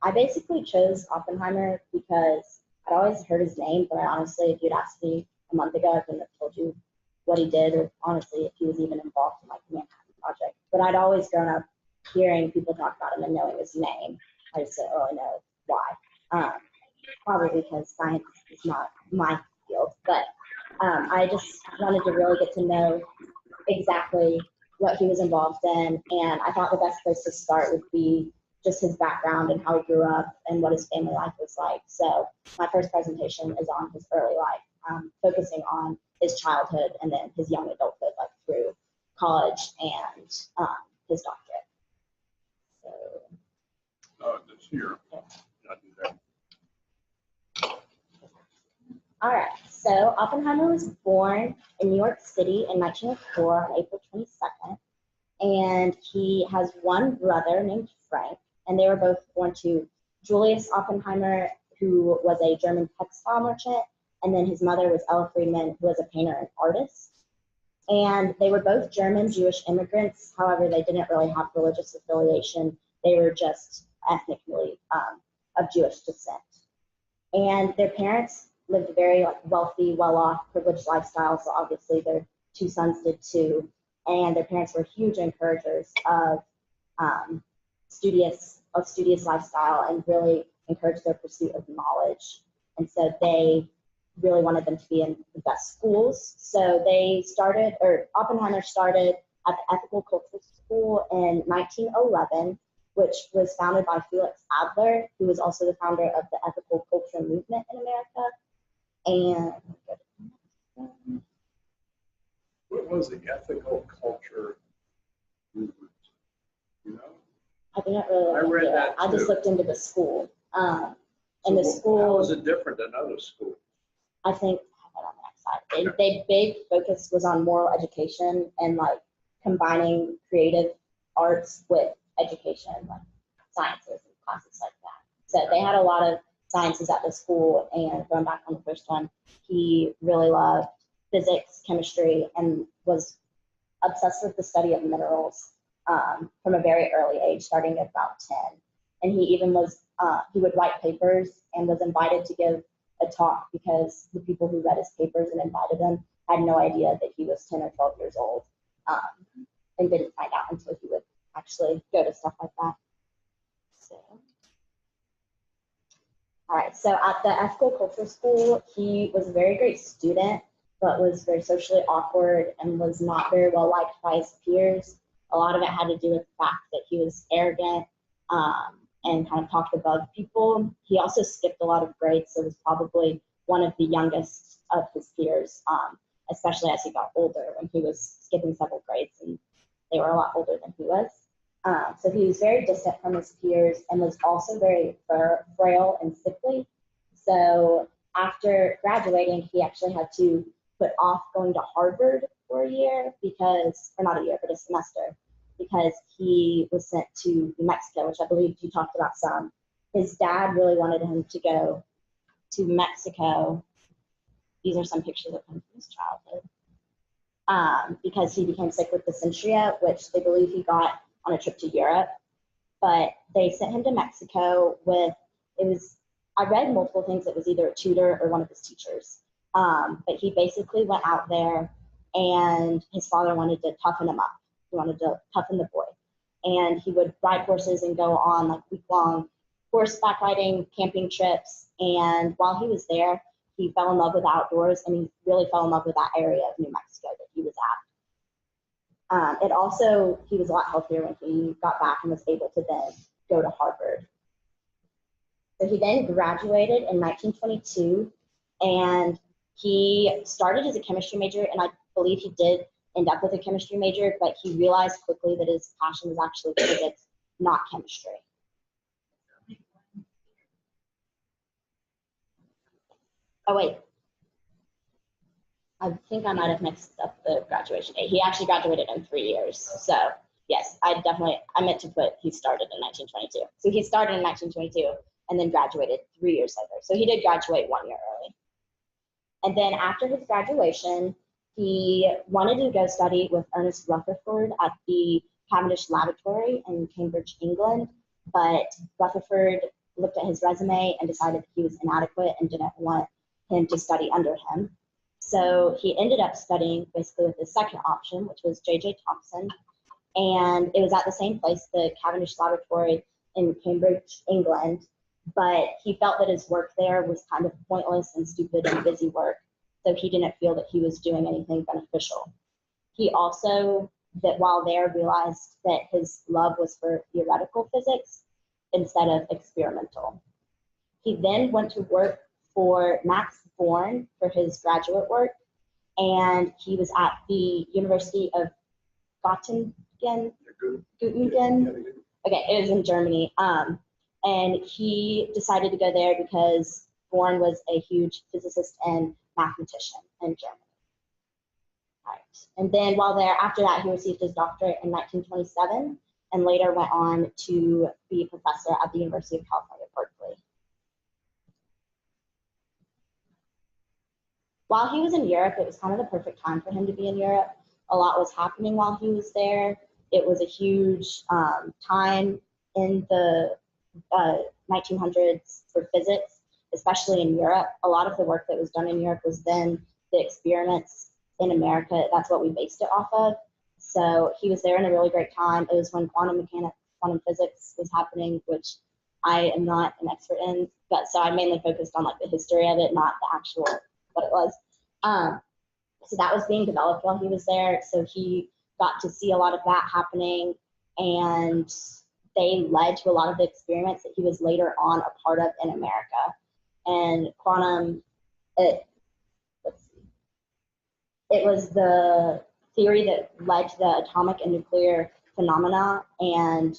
I basically chose Oppenheimer because I'd always heard his name, but I honestly, if you'd asked me a month ago, I couldn't have told you what he did, or honestly, if he was even involved in like the Manhattan Project. But I'd always grown up hearing people talk about him and knowing his name. I just didn't really know why. Probably because science is not my field, but I just wanted to really get to know exactly what he was involved in, and I thought the best place to start would be just his background and how he grew up and what his family life was like. So my first presentation is on his early life, focusing on his childhood and then his young adulthood, like through college and his doctorate. So. This year. Yeah. I do that. All right, so Oppenheimer was born in New York City in 1904 on April 22nd, and he has one brother named Frank, and they were both born to Julius Oppenheimer, who was a German textile merchant, and then his mother was Ella Friedman, who was a painter and artist. And they were both German Jewish immigrants. However, they didn't really have religious affiliation. They were just ethnically of Jewish descent. And their parents lived a very wealthy, well-off, privileged lifestyle. So obviously their two sons did too. And their parents were huge encouragers of studious lifestyle and really encouraged their pursuit of knowledge. And so they really wanted them to be in the best schools. So Oppenheimer started at the Ethical Cultural School in 1911, which was founded by Felix Adler, who was also the founder of the ethical culture movement in America. And what was the ethical culture movement? You know? I didn't really. I read that I just too. looked into the school. And So the school. How was it different than other schools? I think I have it on the next slide. They big focus was on moral education and like combining creative arts with education, like sciences and classes like that. So they had a lot of sciences at the school, and going back on the first one, he really loved physics, chemistry, and was obsessed with the study of minerals from a very early age, starting at about 10. And he even was, he would write papers and was invited to give a talk because the people who read his papers and invited him had no idea that he was 10 or 12 years old, and didn't find out until he would actually go to stuff like that. So. All right, so at the Ethical Culture School, he was a very great student, but was very socially awkward and was not very well liked by his peers. A lot of it had to do with the fact that he was arrogant and kind of talked above people. He also skipped a lot of grades, so was probably one of the youngest of his peers, especially as he got older, when he was skipping several grades and they were a lot older than he was. So he was very distant from his peers and was also very frail and sickly. So after graduating, he actually had to put off going to Harvard for a year because, or not a year, but a semester, because he was sent to New Mexico, which I believe you talked about some. His dad really wanted him to go to Mexico. These are some pictures of him from his childhood. Because he became sick with dysentery, which they believe he got on a trip to Europe. But they sent him to Mexico with, I read multiple things. It was either a tutor or one of his teachers. But he basically went out there, and his father wanted to toughen him up. He wanted to toughen the boy. And he would ride horses and go on like week-long horseback riding, camping trips. And while he was there, he fell in love with outdoors, and he really fell in love with that area of New Mexico that he was at. It also, he was a lot healthier when he got back and was able to then go to Harvard. So he then graduated in 1922, and he started as a chemistry major, and I believe he did end up with a chemistry major, but he realized quickly that his passion was actually physics, not chemistry. Oh, wait. I think I might have mixed up the graduation date. He actually graduated in 3 years. So yes, I meant to put he started in 1922. So he started in 1922 and then graduated 3 years later. So he did graduate 1 year early. And then after his graduation, he wanted to go study with Ernest Rutherford at the Cavendish Laboratory in Cambridge, England. But Rutherford looked at his resume and decided that he was inadequate and didn't want him to study under him. So he ended up studying basically with his second option, which was J.J. Thomson. And it was at the same place, the Cavendish Laboratory in Cambridge, England. But he felt that his work there was kind of pointless and stupid and busy work. So he didn't feel that he was doing anything beneficial. He also, that while there, realized that his love was for theoretical physics instead of experimental. He then went to work for Max Born for his graduate work, and he was at the University of Göttingen. Okay, it was in Germany. And he decided to go there because Born was a huge physicist and mathematician in Germany. All right. And then while there, after that, he received his doctorate in 1927 and later went on to be a professor at the University of California, Berkeley. While he was in Europe, it was kind of the perfect time for him to be in Europe. A lot was happening while he was there. It was a huge time in the 1900s for physics, especially in Europe. A lot of the work that was done in Europe was then the experiments in America. That's what we based it off of. So he was there in a really great time. It was when quantum mechanics, quantum physics was happening, which I am not an expert in, but so I mainly focused on like the history of it, not the actual what it was. So that was being developed while he was there. So he got to see a lot of that happening, and they led to a lot of the experiments that he was later on a part of in America. And quantum, it was the theory that led to the atomic and nuclear phenomena, and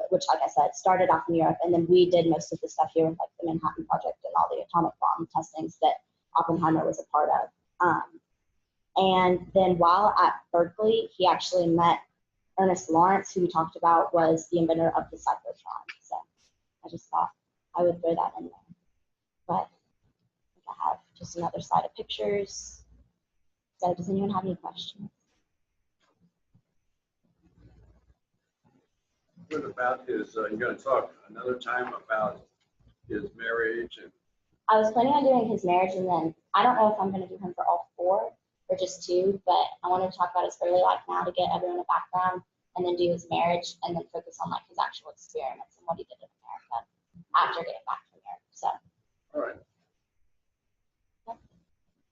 which, like I said, started off in Europe, and then we did most of the stuff here with like the Manhattan Project and all the atomic bomb testings that Oppenheimer was a part of. And then while at Berkeley, he actually met Ernest Lawrence, who we talked about was the inventor of the cyclotron. So I just thought I would throw that in there. But I have just another slide of pictures. So does anyone have any questions? What about his, you're going to talk another time about his marriage and. I was planning on doing his marriage, and then I don't know if I'm going to do him for all four or just two, but I wanted to talk about his early life now to get everyone a background, and then do his marriage, and then focus on like his actual experiments and what he did in America after getting back from Europe. So. All right.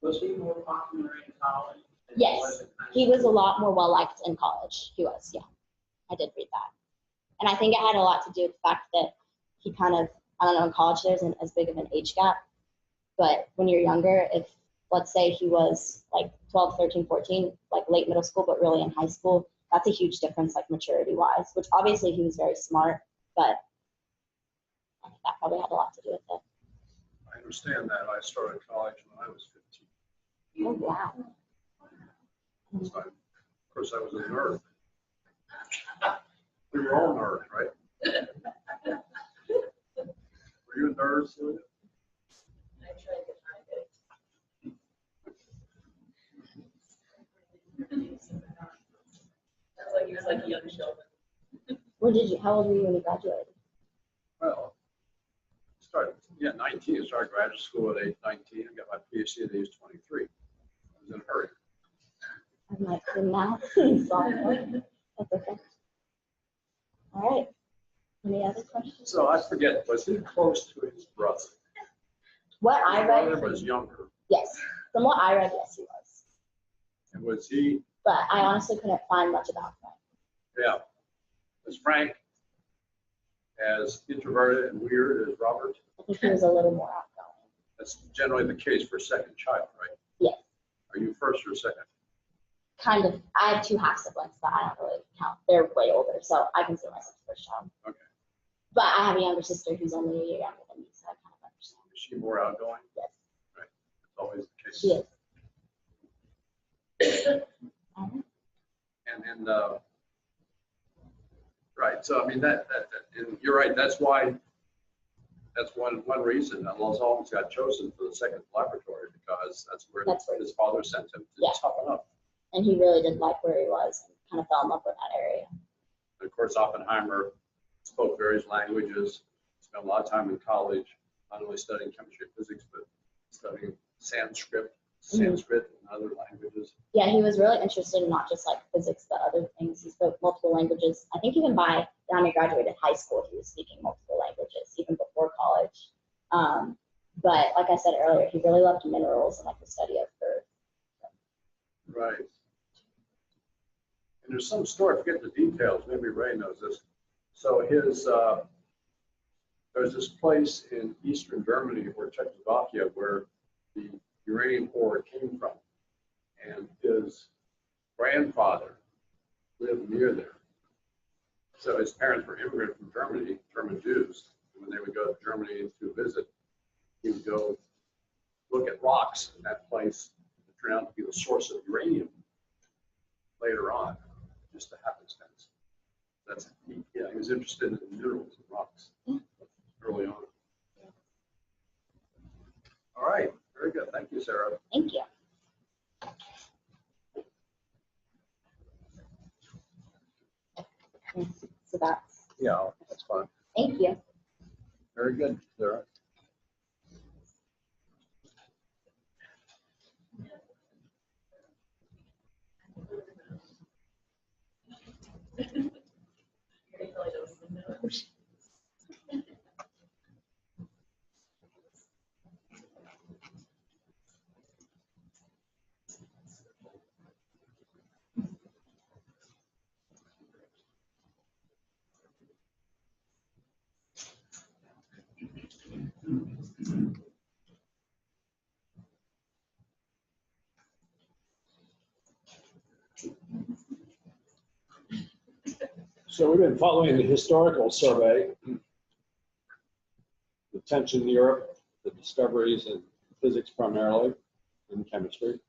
Was he more popular in college? Yes, he was a lot more well liked in college. He was, yeah. I did read that. And I think it had a lot to do with the fact that he kind of, I don't know, in college there isn't as big of an age gap. But when you're younger, if let's say he was like 12, 13, 14, like late middle school, but really in high school, that's a huge difference, like maturity wise, which obviously he was very smart, but I think that probably had a lot to do with it. I understand that. I started college when I was 15. Oh, wow. So of course, I was a nerd. We were all nerds, right? Were you a nerd, Celia? I tried to find it. That's like he was like a young Sheldon. How old were you when you graduated? Well, started 19. I started graduate school at age 19. I got my PhD at age 23. I was in a hurry. I'm like, now, sophomore. That's okay. All right. Any other questions? So I forget, was he close to his brother? What I His read, brother was younger. yes. From what I read, yes, he was. And was he, But I honestly couldn't find much about him. yeah, was Frank as introverted and weird as Robert? I think he was a little more outgoing. That's generally the case for a second child, right? Yes. Are you first or second? Kind of. I have two half siblings, but I don't really count. They're way older, so I consider myself first child. Okay. But I have a younger sister who's only a year younger than me, so I kind of understand. Is she more outgoing? Yes. Right. That's always the case. She is. And right. So I mean that and you're right. That's why. That's one reason that Los Alamos got chosen for the second laboratory, because that's where his father sent him to toughen up. And he really did like where he was and kind of fell in love with that area. And of course, Oppenheimer spoke various languages, spent a lot of time in college, not only studying chemistry and physics, but studying Sanskrit and other languages. Yeah, he was really interested in not just like physics, but other things. He spoke multiple languages. I think even by the time he graduated high school, he was speaking multiple languages, even before college. But like I said earlier, he really loved minerals and like the study of earth. Right. And there's some story, I forget the details, maybe Ray knows this. So there's this place in Eastern Germany or Czechoslovakia where the uranium ore came from. And his grandfather lived near there. So his parents were immigrants from Germany, German Jews. And when they would go to Germany to visit, he would go look at rocks in that place that turned out to be the source of uranium later on, just a happenstance. Yeah, he was interested in minerals and rocks early on. All right, very good. Thank you, Sarah. Thank you. So That's fine. thank you. Very good, Sarah. So we've been following the historical survey, the tension in Europe, the discoveries in physics primarily, and chemistry.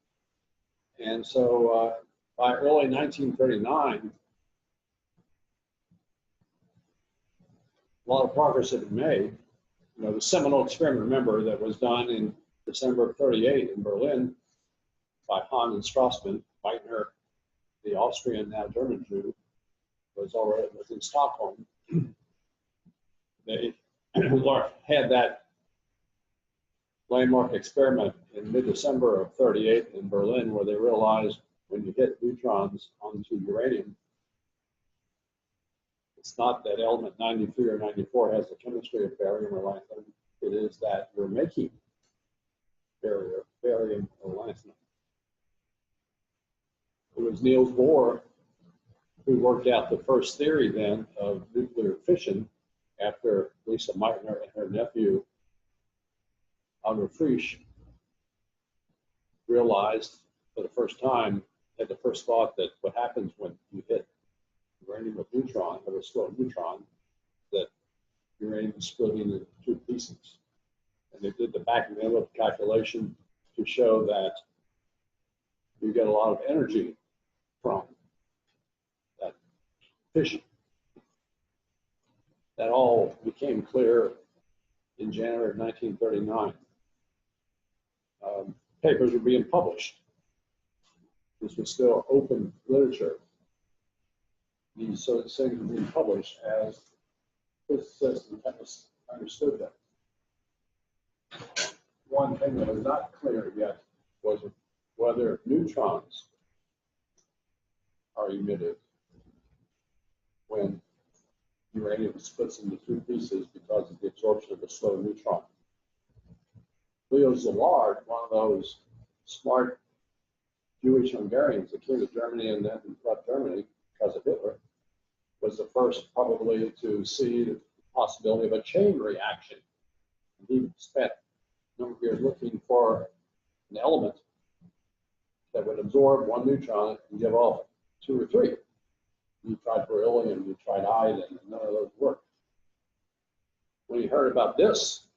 And so by early 1939, a lot of progress had been made. You know, the seminal experiment, remember, that was done in December of 38 in Berlin by Hahn and Strassmann, Meitner, the Austrian, now German Jew, was in Stockholm. They had that landmark experiment in mid-December of 38 in Berlin, where they realized when you hit neutrons onto uranium, it's not that element 93 or 94 has the chemistry of barium or lanthanum. It is that you're making barium or lanthanum. It was Niels Bohr who worked out the first theory then of nuclear fission after Lisa Meitner and her nephew, Otto Frisch, realized for the first time, had the first thought that what happens when you hit uranium with neutron, or a slow neutron, that uranium is split into two pieces. And they did the back of the envelope calculation to show that you get a lot of energy from that fission. That all became clear in January of 1939. Papers were being published. This was still open literature. These sort of things were being published as physicists and chemists understood them. One thing that was not clear yet was whether neutrons are emitted when uranium splits into two pieces because of the absorption of a slow neutron. Leo Szilard, one of those smart Jewish Hungarians that came to Germany and then left Germany because of Hitler, was the first probably to see the possibility of a chain reaction. He spent a number of years looking for an element that would absorb one neutron and give off two or three. He tried beryllium, he tried iodine, and none of those worked. When he heard about this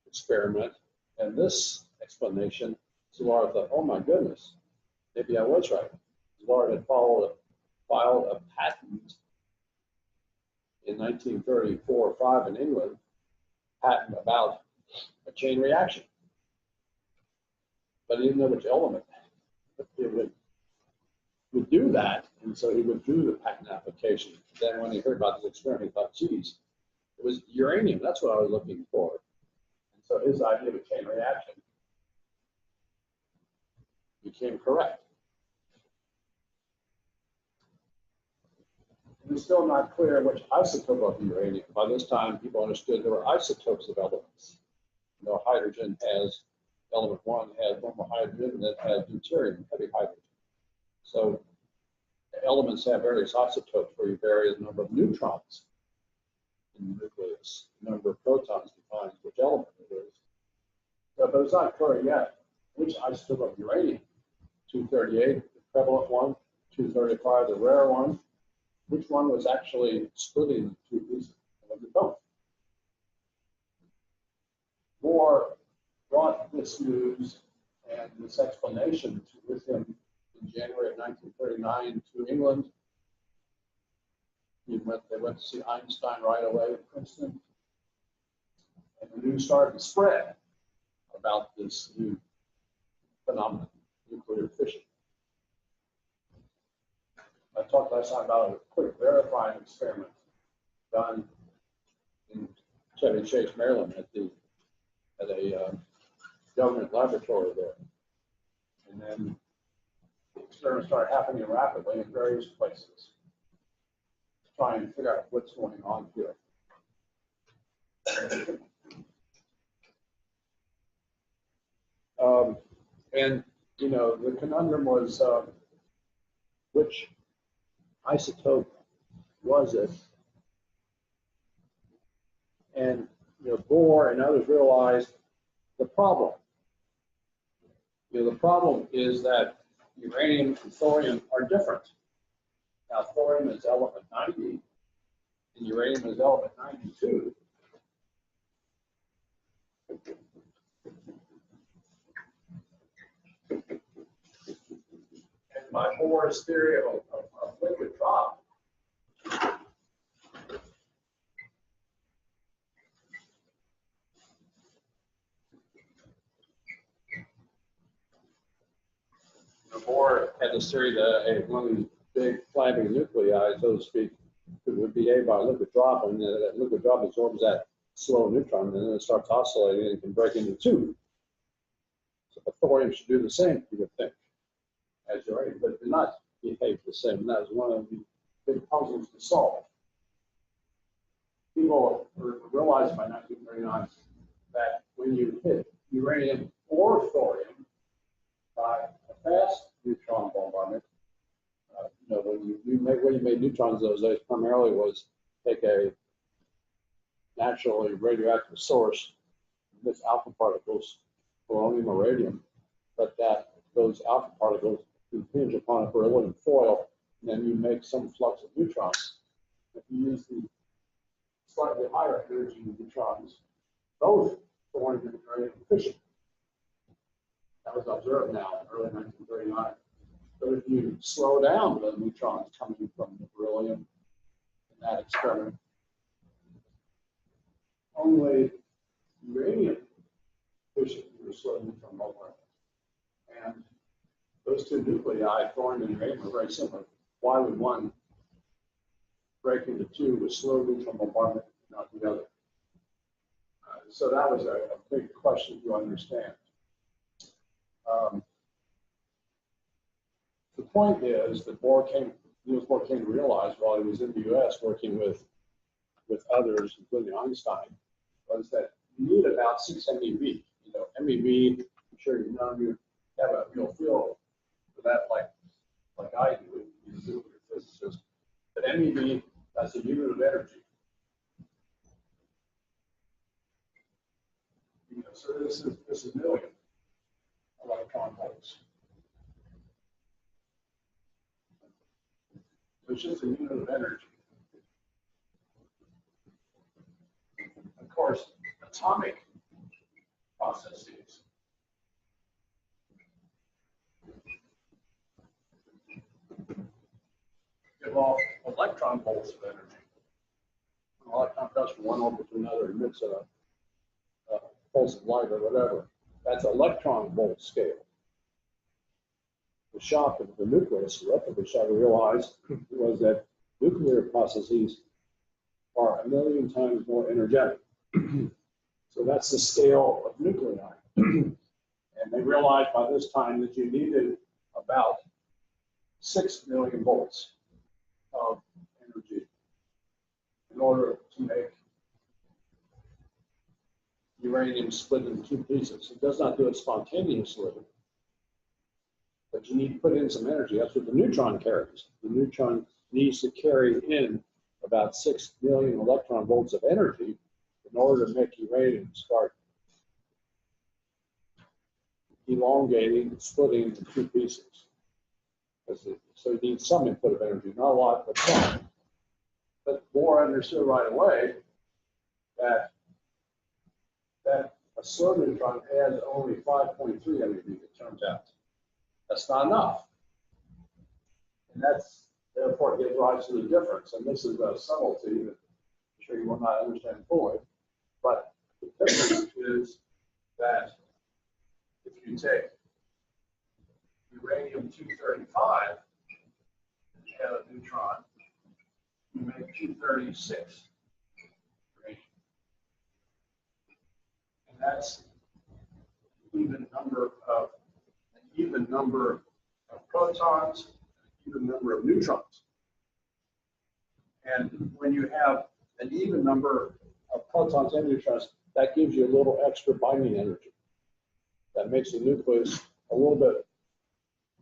experiment and this explanation, Szilard thought, oh my goodness, maybe I was right. Szilard had filed a patent in 1934 or 5 in England, patent about a chain reaction. But he didn't know which element it would do that, and so he withdrew the patent application. Then when he heard about this experiment, he thought, geez, It was uranium. That's what I was looking for. And so his idea of a chain reaction became correct. It's still not clear which isotope of uranium. By this time, people understood there were isotopes of elements. You know, hydrogen has, element 1 has normal hydrogen, and it has deuterium, heavy hydrogen. So elements have various isotopes where you vary the number of neutrons in the nucleus. The number of protons defines which element it is. So, but it's not clear yet which isotope of uranium, 238, the prevalent one, 235, the rare one, which one was actually splitting the two pieces of the both. Bohr brought this news and this explanation with him in January of 1939 to England. They went to see Einstein right away at Princeton. And the news started to spread about this new phenomenon, nuclear fission. I talked last time about a quick verifying experiment done in Chevy Chase, Maryland, at a government laboratory there. And then the experiments started happening rapidly in various places to try and figure out what's going on here. And, you know, the conundrum was which isotope was it? And, you know, Bohr and others realized the problem. You know, the problem is that uranium and thorium are different. Now, thorium is element 90, and uranium is element 92. And by Bohr's theory of liquid drop, Bohr had this theory that one of these big flapping nuclei, so to speak, would behave by a liquid drop, and that liquid drop absorbs that slow neutron, and then it starts oscillating and can break into two. So the thorium should do the same, you would think, as uranium, but it did not behave the same. And that was one of the big puzzles to solve. People realized by 1939 that when you hit uranium or thorium by a fast neutron bombardment, you know, when you made neutrons those days primarily was take a naturally radioactive source, emits alpha particles, polonium or radium, but that those alpha particles impinge upon a beryllium foil, and then you make some flux of neutrons. If you use the slightly higher energy neutrons, both thorium and uranium fission. That was observed now in early 1939. But if you slow down the neutrons coming from the beryllium in that experiment, only uranium fission was slow neutron bombardment. And those two nuclei, thorium and uranium, are very similar. Why would one break into two with slow neutron bombardment, not the other? So that was a big question to understand. The point is that Niels Bohr came to realize while he was in the U.S. working with others, including Einstein, was that you need about 6 MeV. You know, MeV, I'm sure you know, you have a real feel for that like I do, as a nuclear physicist. But MeV, that's a unit of energy. You know, so this is million electron volts. It's just a unit of energy. Of course, atomic processes give off electron volts of energy. An electron goes from one orbit to another, emits a pulse of light or whatever. That's electron volt scale. The shock of the nucleus, the retrograde shock, we realized was that nuclear processes are 1,000,000 times more energetic. So that's the scale of nuclei. And they realized by this time that you needed about 6 million volts of energy in order to make uranium split into two pieces. It does not do it spontaneously, but you need to put in some energy. That's what the neutron carries. The neutron needs to carry in about 6 million electron volts of energy in order to make uranium start elongating, splitting into two pieces. So you need some input of energy, not a lot, but some. But Bohr understood right away that a slow neutron has only 5.3 MeV, it turns out. That's not enough. And that's therefore gives rise to the difference. And this is a subtlety that I'm sure you will not understand fully. But the difference is that if you take uranium-235 and add a neutron, you make 236 uranium. And that's an even number of protons, an even number of neutrons. And when you have an even number of protons and neutrons, that gives you a little extra binding energy. That makes the nucleus a little bit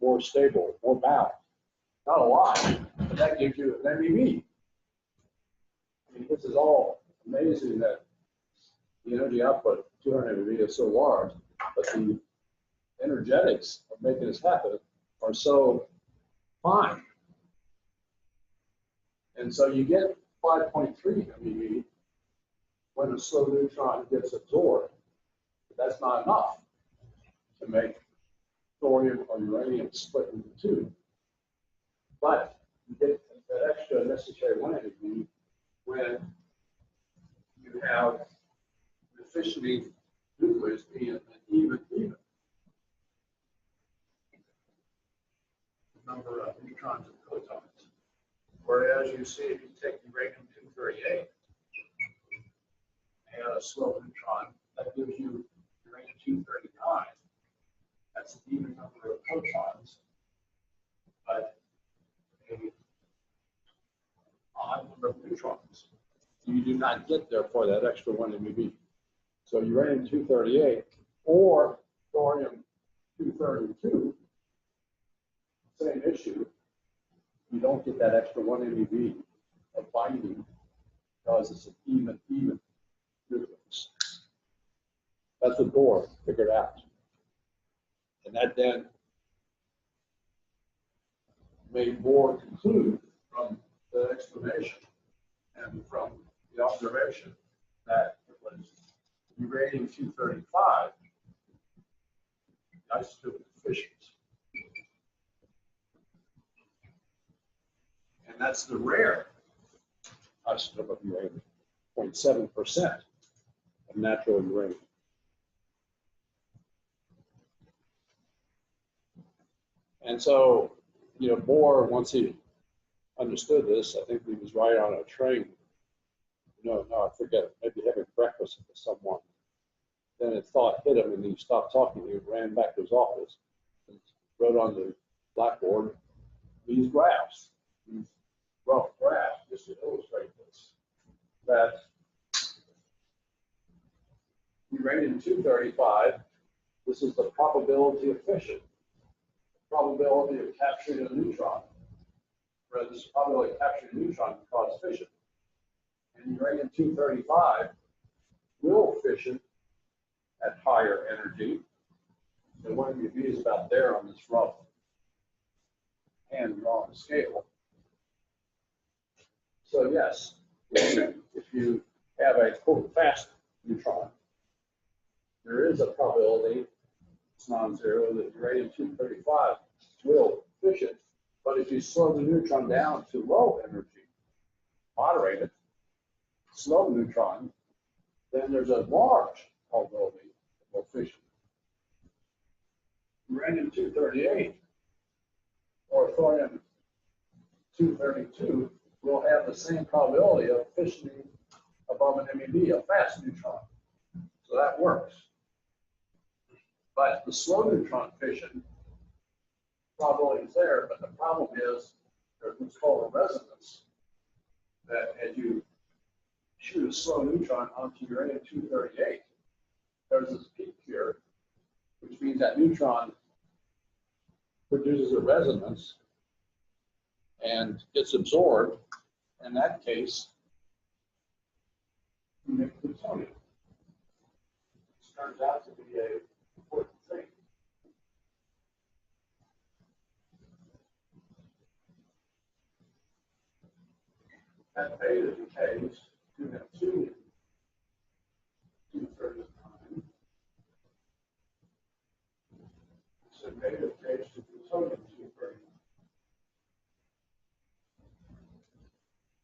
more stable, more balanced. Not a lot, but that gives you an MeV. I mean, this is all amazing that the energy output, 200 MeV, is so large, but the energetics of making this happen are so fine. And so you get 5.3 MeV when a slow neutron gets absorbed. But that's not enough to make thorium or uranium split into two. But you get that extra necessary 1 MeV when you have the fissioning nucleus being an even number of neutrons and protons. Whereas you see if you take uranium-238 and a slow neutron, that gives you uranium-239. That's an even number of protons, but an odd number of neutrons. You do not get there for that extra 1 MeV. So uranium-238 or thorium-232, same issue. You don't get that extra 1 MeV of binding because it's an even nucleus. That's what Bohr figured out. And that then made Bohr conclude from the explanation and from the observation that it was uranium-235, the isotope of fission. And that's the rare isotope of uranium, 0.7% of natural uranium. And so, Bohr, once he understood this, I think he was right on a train. No, I forget it. Maybe having breakfast with someone. Then a thought hit him and he stopped talking. He ran back to his office and wrote on the blackboard these graphs. These rough graphs just to illustrate this. That uranium-235, this is the probability of fission. Probability of capturing a neutron. Whereas this probability of capturing a neutron can cause fission. And uranium-235 will fission at higher energy. And 1 MeV is about there on this rough hand-drawn scale. So yes, if you have a quote fast neutron, there is a probability, it's non-zero, that uranium-235 will fission. But if you slow the neutron down to low energy, moderate it, slow neutron, then there's a large probability it will fission. Uranium-238 or thorium-232 will have the same probability of fissioning above an MEV, a fast neutron. So that works. But the slow neutron fission probability is there, but the problem is there's what's called a resonance, that as you shoot a slow neutron onto uranium-238, there's this peak here, which means that neutron produces a resonance and gets absorbed. In that case, you make plutonium. This turns out to be an important thing. That beta decays to neptunium 239. So beta decays to plutonium 239.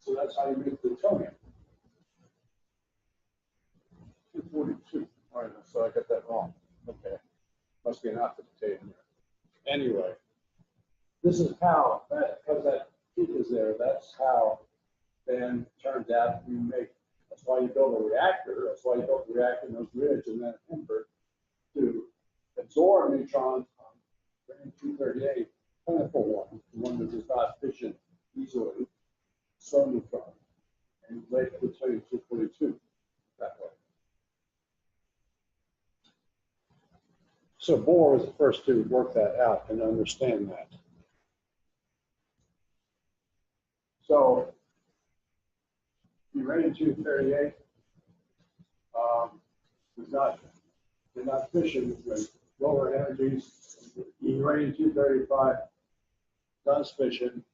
So that's how you make plutonium. 242. All right, so I got that wrong. Okay. Must be an alpha decay in there. Anyway, this is how, because that peak is there, that's how then turns out you make, that's why you build a reactor, that's why you built the reactor in those ridge and then Hempert to absorb neutrons on 238, plentiful one that does not fission easily, slow neutron, and later plutonium 242 that way. So Bohr was the first to work that out and understand that. So uranium-238 did not fission with lower energies. Uranium-235 does fission.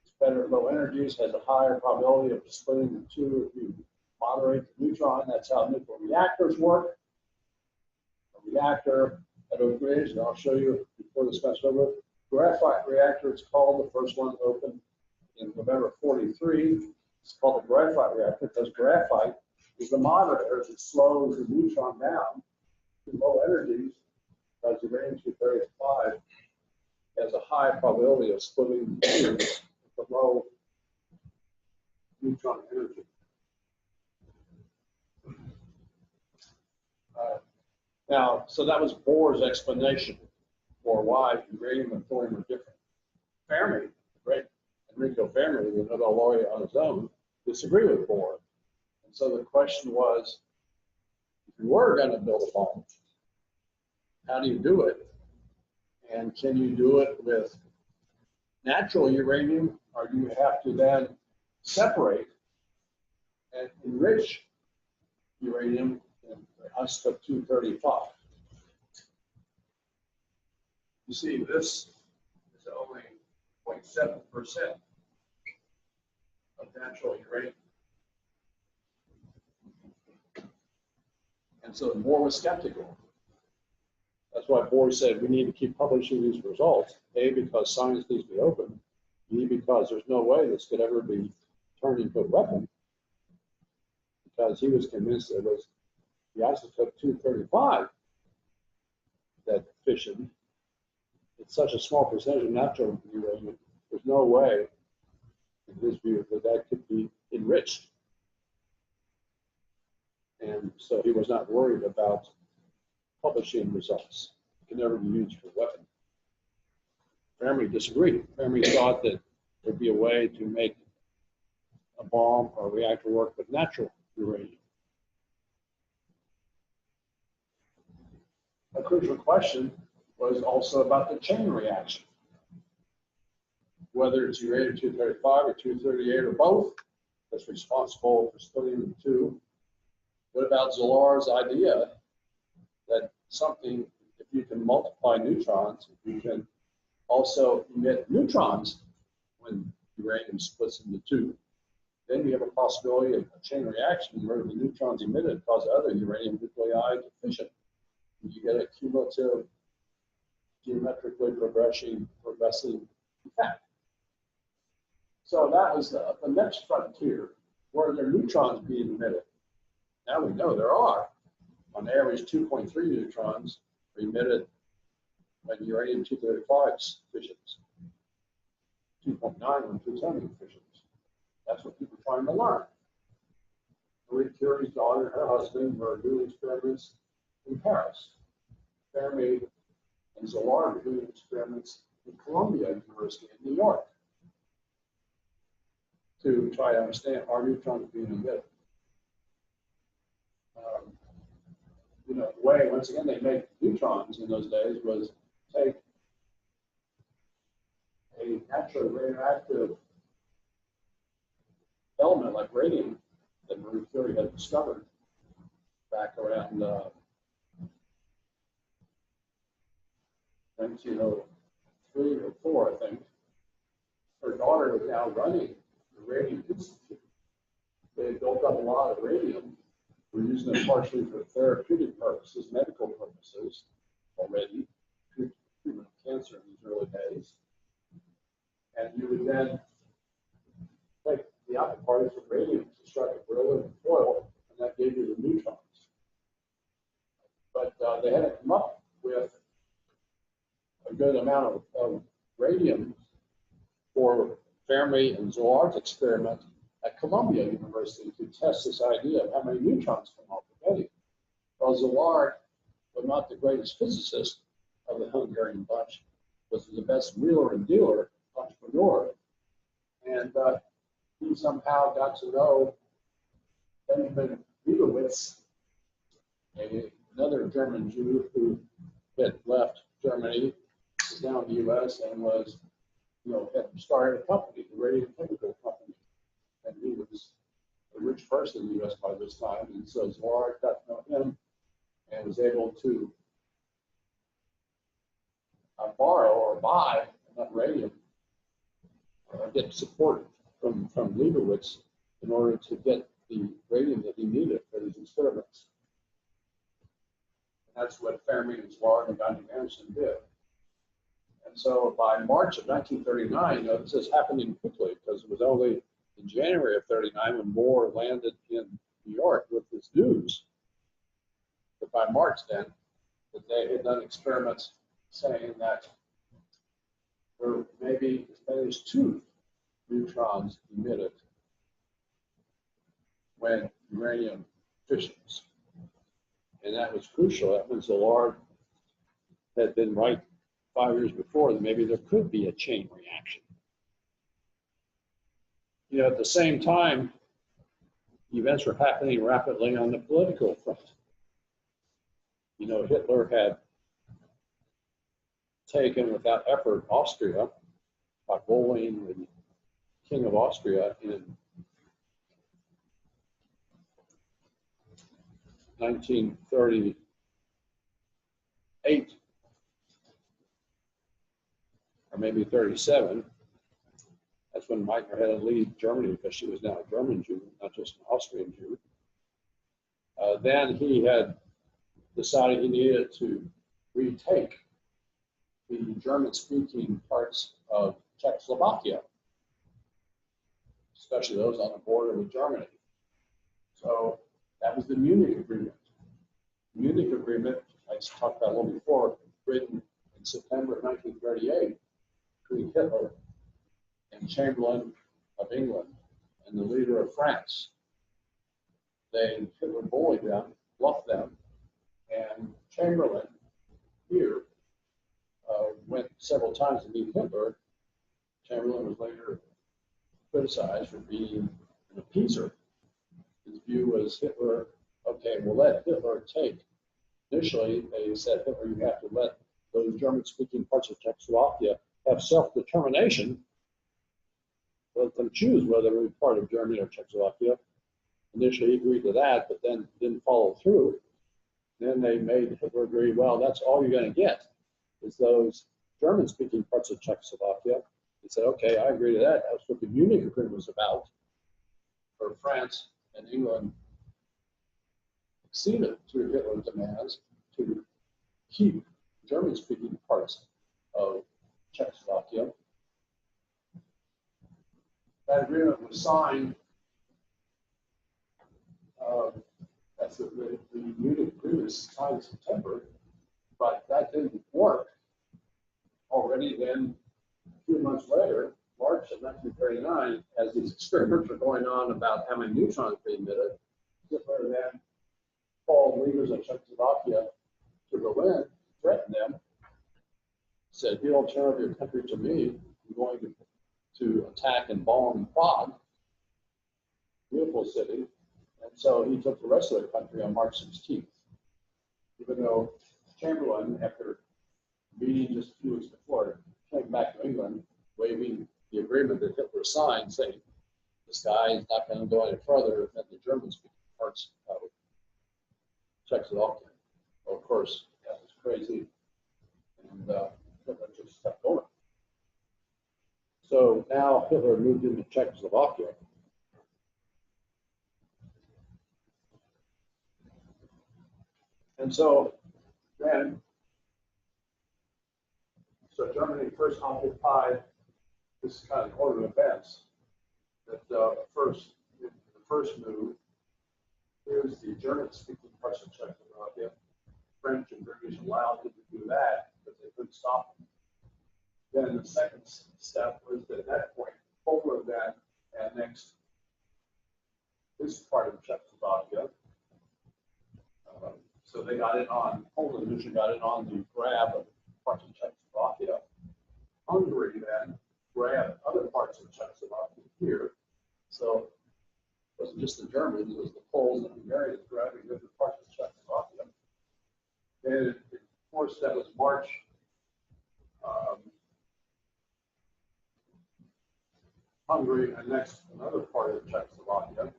It's better at low energies, has a higher probability of splitting the two if you moderate the neutron. That's how nuclear reactors work. A reactor at Oak Ridge, and I'll show you before this comes over. Graphite reactor, it's called, the first one opened in November 43. It's called a graphite reactor because graphite is the moderator as it slows the neutron down to low energies, because uranium-235 has a high probability of splitting the low neutron energy. Now, so that was Bohr's explanation for why uranium and thorium are different. Fermi, great, Enrico Fermi, the Nobel laureate on his own, disagreed with Bohr. And so the question was, if you were going to build a bomb, how do you do it? And can you do it with natural uranium, or do you have to then separate and enrich uranium in isotope 235? You see, this is only 0.7% of natural uranium. And so Bohr was skeptical. That's why Bohr said we need to keep publishing these results. A, because science needs to be open. B, because there's no way this could ever be turned into a weapon. Because he was convinced it was the isotope 235 that fission. It's such a small percentage of natural uranium. There's no way, in his view, that that could be enriched. And so he was not worried about publishing results. It can never be used for a weapon. Fermi disagreed. Fermi thought that there'd be a way to make a bomb or a reactor work with natural uranium. A crucial question was also about the chain reaction. Whether it's uranium-235 or 238 or both that's responsible for splitting the two. What about Szilard's idea that something, if you can multiply neutrons, if you can also emit neutrons when uranium splits into two, then you have a possibility of a chain reaction where the neutrons emitted cause other uranium nuclei to fission. And you get a cumulative, geometrically progressing effect. So that was the next frontier. Were there neutrons being emitted? Now we know there are. On average, 2.3 neutrons are emitted when uranium-235 fissions. 2.9 when plutonium fissions. That's what people are trying to learn. Marie Curie's daughter and her husband were doing experiments in Paris. Fermi and Szilard were doing experiments in Columbia University in New York to try to understand, are neutrons being emitted? You know, the way, once again, they made neutrons in those days was take a naturally radioactive element like radium that Marie Curie had discovered back around 1903 or 4, I think. Her daughter was now running the Radium Institute. They had built up a lot of radium. We're using it partially for therapeutic purposes, medical purposes already, treatment of cancer in these early days. And you would then take the outer parts of radium to strike a beryllium and foil, and that gave you the neutrons. But they hadn't come up with a good amount of radium for Fermi and Szilard's experiment at Columbia University to test this idea of how many neutrons come off the radium. Well, Szilard was not the greatest physicist of the Hungarian bunch, was the best wheeler and dealer entrepreneur. And he somehow got to know Benjamin Leibowitz, another German Jew who had left Germany, was now in the U.S. and was, had started a company, the Radiochemical Company. And he was a rich person in the U.S. by this time. And so Szilard got to know him and was able to borrow or buy enough radium or get support from Leibowitz in order to get the radium that he needed for these experiments. And that's what Fermi and Szilard and Gundam Anderson did. And so by March of 1939, this is happening quickly because it was only in January of 39 when Moore landed in New York with this news. But by March then, that they had done experiments saying that there may be as many as 2 neutrons emitted when uranium fissions. And that was crucial. That means Szilard had been right 5 years before that maybe there could be a chain reaction. At the same time, events were happening rapidly on the political front. Hitler had taken without effort Austria by bullying the King of Austria in 1938, or maybe 37. That's when Meitner had to leave Germany because she was now a German Jew, not just an Austrian Jew. Then he had decided he needed to retake the German-speaking parts of Czechoslovakia, especially those on the border with Germany. So that was the Munich Agreement. The Munich Agreement, I talked about a little before, written in September of 1938 between Hitler and Chamberlain of England and the leader of France. Hitler bullied them, bluffed them, and Chamberlain here went several times to meet Hitler. Chamberlain was later criticized for being an appeaser. His view was Hitler, okay, we'll let Hitler take. Initially, they said, Hitler, you have to let those German-speaking parts of Czechoslovakia have self-determination. Let them choose whether to be part of Germany or Czechoslovakia. Initially, he agreed to that, but then didn't follow through. Then they made Hitler agree, well, that's all you're going to get, is those German-speaking parts of Czechoslovakia. He said, okay, I agree to that. That's what the Munich Agreement was about. For France and England acceded to Hitler's demands to keep German-speaking parts of Czechoslovakia. That agreement was signed. That's the Munich Agreement was signed in September, but that didn't work. Already then, a few months later, March of 1939. 1939, as these experiments were going on about how many neutrons be emitted, Hitler then called leaders of Czechoslovakia to Berlin, threatened them, said, if you don't turn over your country to me, I'm going to attack and bomb Prague, beautiful city. And so he took the rest of the country on March 16th. Even though Chamberlain, after meeting just a few weeks before, came back to England, waving the agreement that Hitler signed, saying this guy is not going to go any further than the German-speaking parts of Czechoslovakia. Well, of course, that was crazy, and Hitler just kept going. So now Hitler moved into Czechoslovakia. And so then, so Germany first occupied this kind of order of events. That the first move, here's the German-speaking parts of Czechoslovakia. French and British allowed them to do that, but they couldn't stop them. Then the second step was that at that point, Poland then annexed this part of Czechoslovakia. So they got in on, Poland initially got in on the grab of parts of Czechoslovakia. Hungary then grabbed other parts of Czechoslovakia here. So it wasn't just the Germans, it was the Poles and Hungarians grabbing different parts of Czechoslovakia. And of course, that was March. Hungary annexed another part of Czechoslovakia.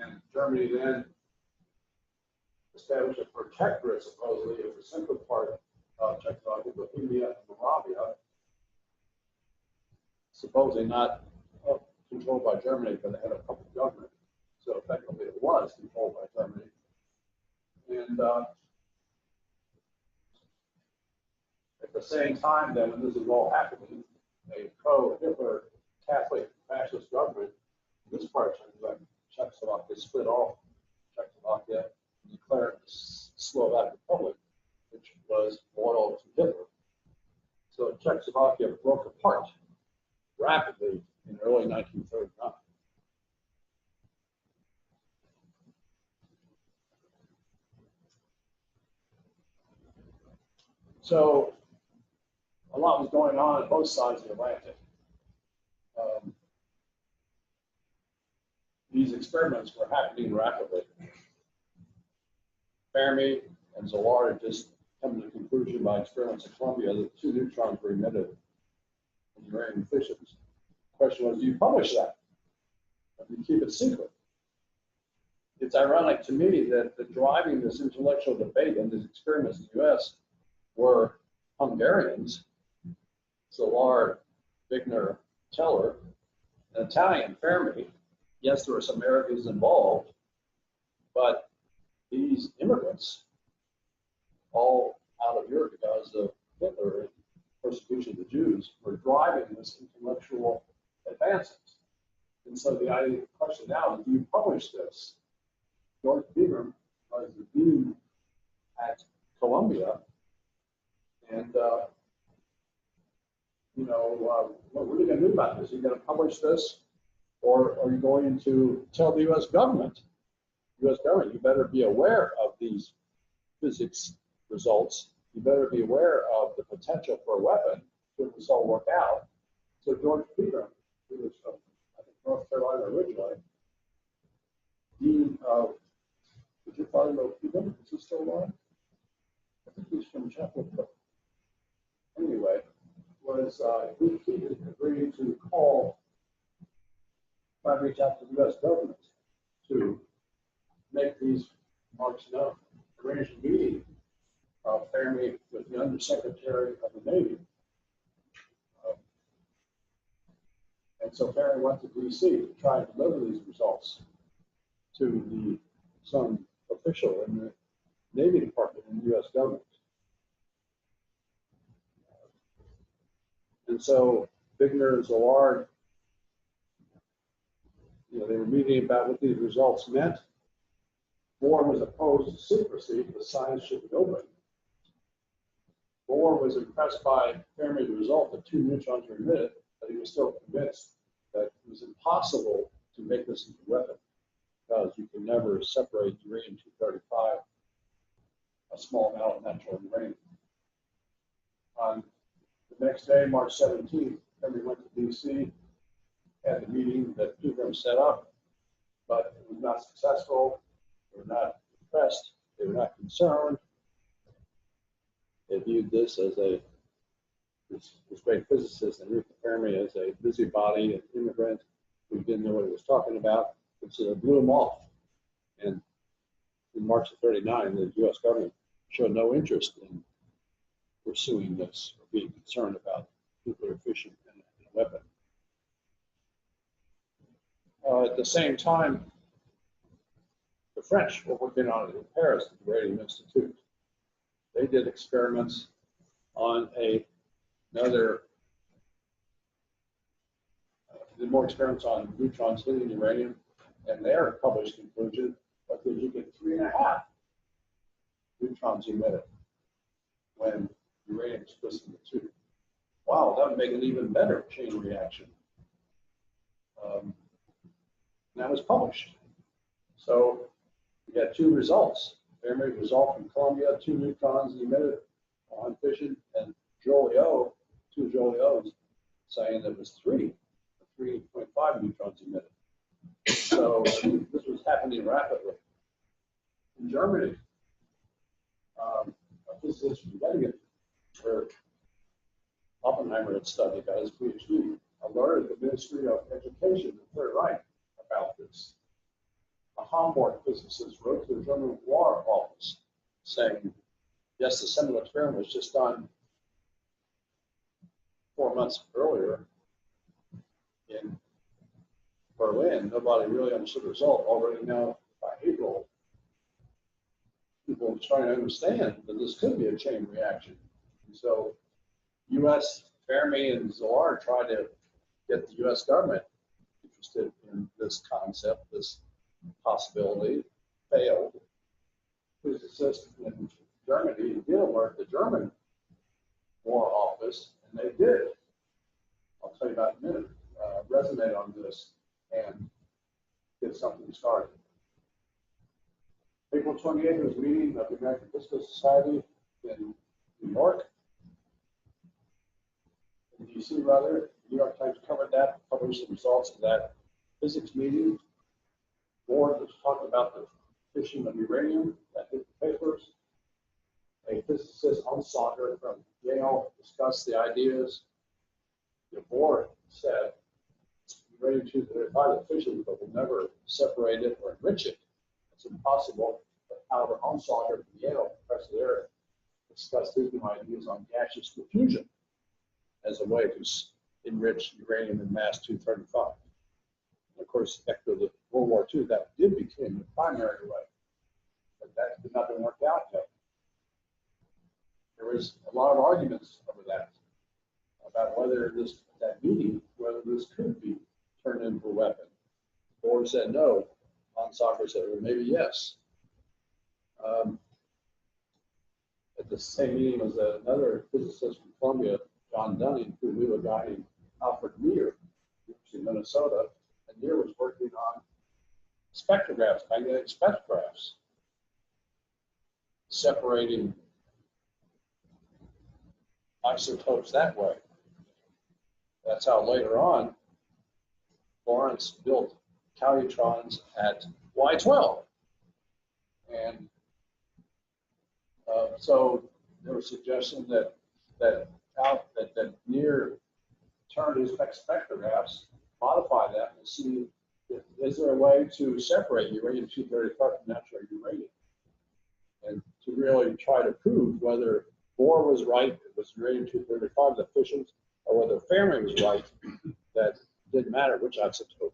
And Germany then established a protectorate, supposedly, of the central part of Czechoslovakia, Bohemia and Moravia, supposedly not controlled by Germany, but they had a puppet government. So effectively it was controlled by Germany. And at the same time, then, when this is all happening, a pro-Hitler Catholic fascist government, this part of Czechoslovakia split off Czechoslovakia and declared the Slovak Republic, which was loyal to Hitler. So Czechoslovakia broke apart rapidly in early 1939. So a lot was going on both sides of the Atlantic. These experiments were happening rapidly. Fermi and Szilard had just come to the conclusion by experiments at Columbia that 2 neutrons were emitted in uranium fissions. The question was, do you publish that? Or do you keep it secret? It's ironic to me that the driving this intellectual debate in these experiments in the US were Hungarians, Szilard, Wigner, Teller, an Italian, Fermi. Yes, there were some Americans involved, but these immigrants, all out of Europe because of Hitler and persecution of the Jews, were driving this intellectual advances. And so the question now is, do you publish this? George Beamer was the dean at Columbia, and what are you going to do about this? Are you going to publish this, or are you going to tell the U.S. government? U.S. government, you better be aware of these physics results. You better be aware of the potential for a weapon should this all work out. So George Beamer, who was from, I think, North Carolina originally, dean of, did your father know Beamer? Is he still alive? I think he's from Chapel Hill. Anyway, was he agreed to reach out to the U.S. government to make these marks known. Arranged a meeting of Fermi with the Undersecretary of the Navy. And so Fermi went to D.C. to try and deliver these results to some official in the Navy Department in the U.S. government. And so Wigner and Szilard, they were meeting about what these results meant. Bohr was opposed to secrecy because science should be open. Bohr was impressed by Fermi's result that 2 neutrons were emitted, but he was still convinced that it was impossible to make this into a weapon because you can never separate uranium-235, a small amount of natural uranium. On the next day, March 17th, Henry went to DC, had the meeting that Pegram set up, but it was not successful. They were not impressed. They were not concerned. They viewed this as this great physicist, Enrico Fermi, as a busybody, an immigrant who didn't know what he was talking about, and so they blew him off. And in March of '39, the U.S. government showed no interest in pursuing this or being concerned about nuclear fission and a weapon. At the same time, the French were working on it in Paris at the Radium Institute. They did experiments on did more experiments on neutrons hitting uranium, and their published conclusion was that you get 3.5 neutrons emitted when uranium splits into two. Wow, that would make an even better chain reaction. And that was published. So we got two results. Fermi result from Columbia, 2 neutrons emitted on fission, and Joliot, 2 Joliots, saying that it was 3.5 neutrons emitted. So this was happening rapidly. In Germany, a physicist from Göttingen, where Oppenheimer had studied, got his PhD, alerted the Ministry of Education, the Third Reich, about this. A Hamburg physicist wrote to the German War Office saying, yes, the seminal experiment was just done 4 months earlier in Berlin. Nobody really understood the result. Already now, by April, people were starting to understand that this could be a chain reaction. And so U.S. Fermi and Szilard tried to get the U.S. government interested in this concept, this possibility, failed. Physicists in Germany did alert the German War Office, and they did. I'll tell you about in a minute. Resonate on this and get something started. April 28th was a meeting of the American Physical Society in New York. In DC, rather. New York Times covered that, published the results of that physics meeting. Board was talking about the fission of uranium that hit the papers. A physicist, Onsager from Yale, discussed the ideas. The board said uranium-235 is fission, but will never separate it or enrich it. It's impossible. But however, Onsager from Yale, professor there, discussed his new ideas on gaseous diffusion as a way to enrich uranium in mass 235. Of course, after the World War II, that did become the primary way, but that did not been worked out yet. There was a lot of arguments over that, about whether that meeting, whether this could be turned into a weapon. The board said no. Onsager said, well, maybe yes. At the same meeting was another physicist from Columbia, John Dunning, who knew a guy named Alfred Neer, University of Minnesota, and Neer was working on spectrographs, magnetic spectrographs, separating isotopes that way. That's how later on, Lawrence built calutrons at Y12. And so there was suggestion that Neer turned his spectrographs, modify them, and see is there a way to separate uranium-235 from natural uranium, and to really try to prove whether Bohr was right, it was uranium-235 the fission, or whether Fermi was right, that didn't matter which isotope,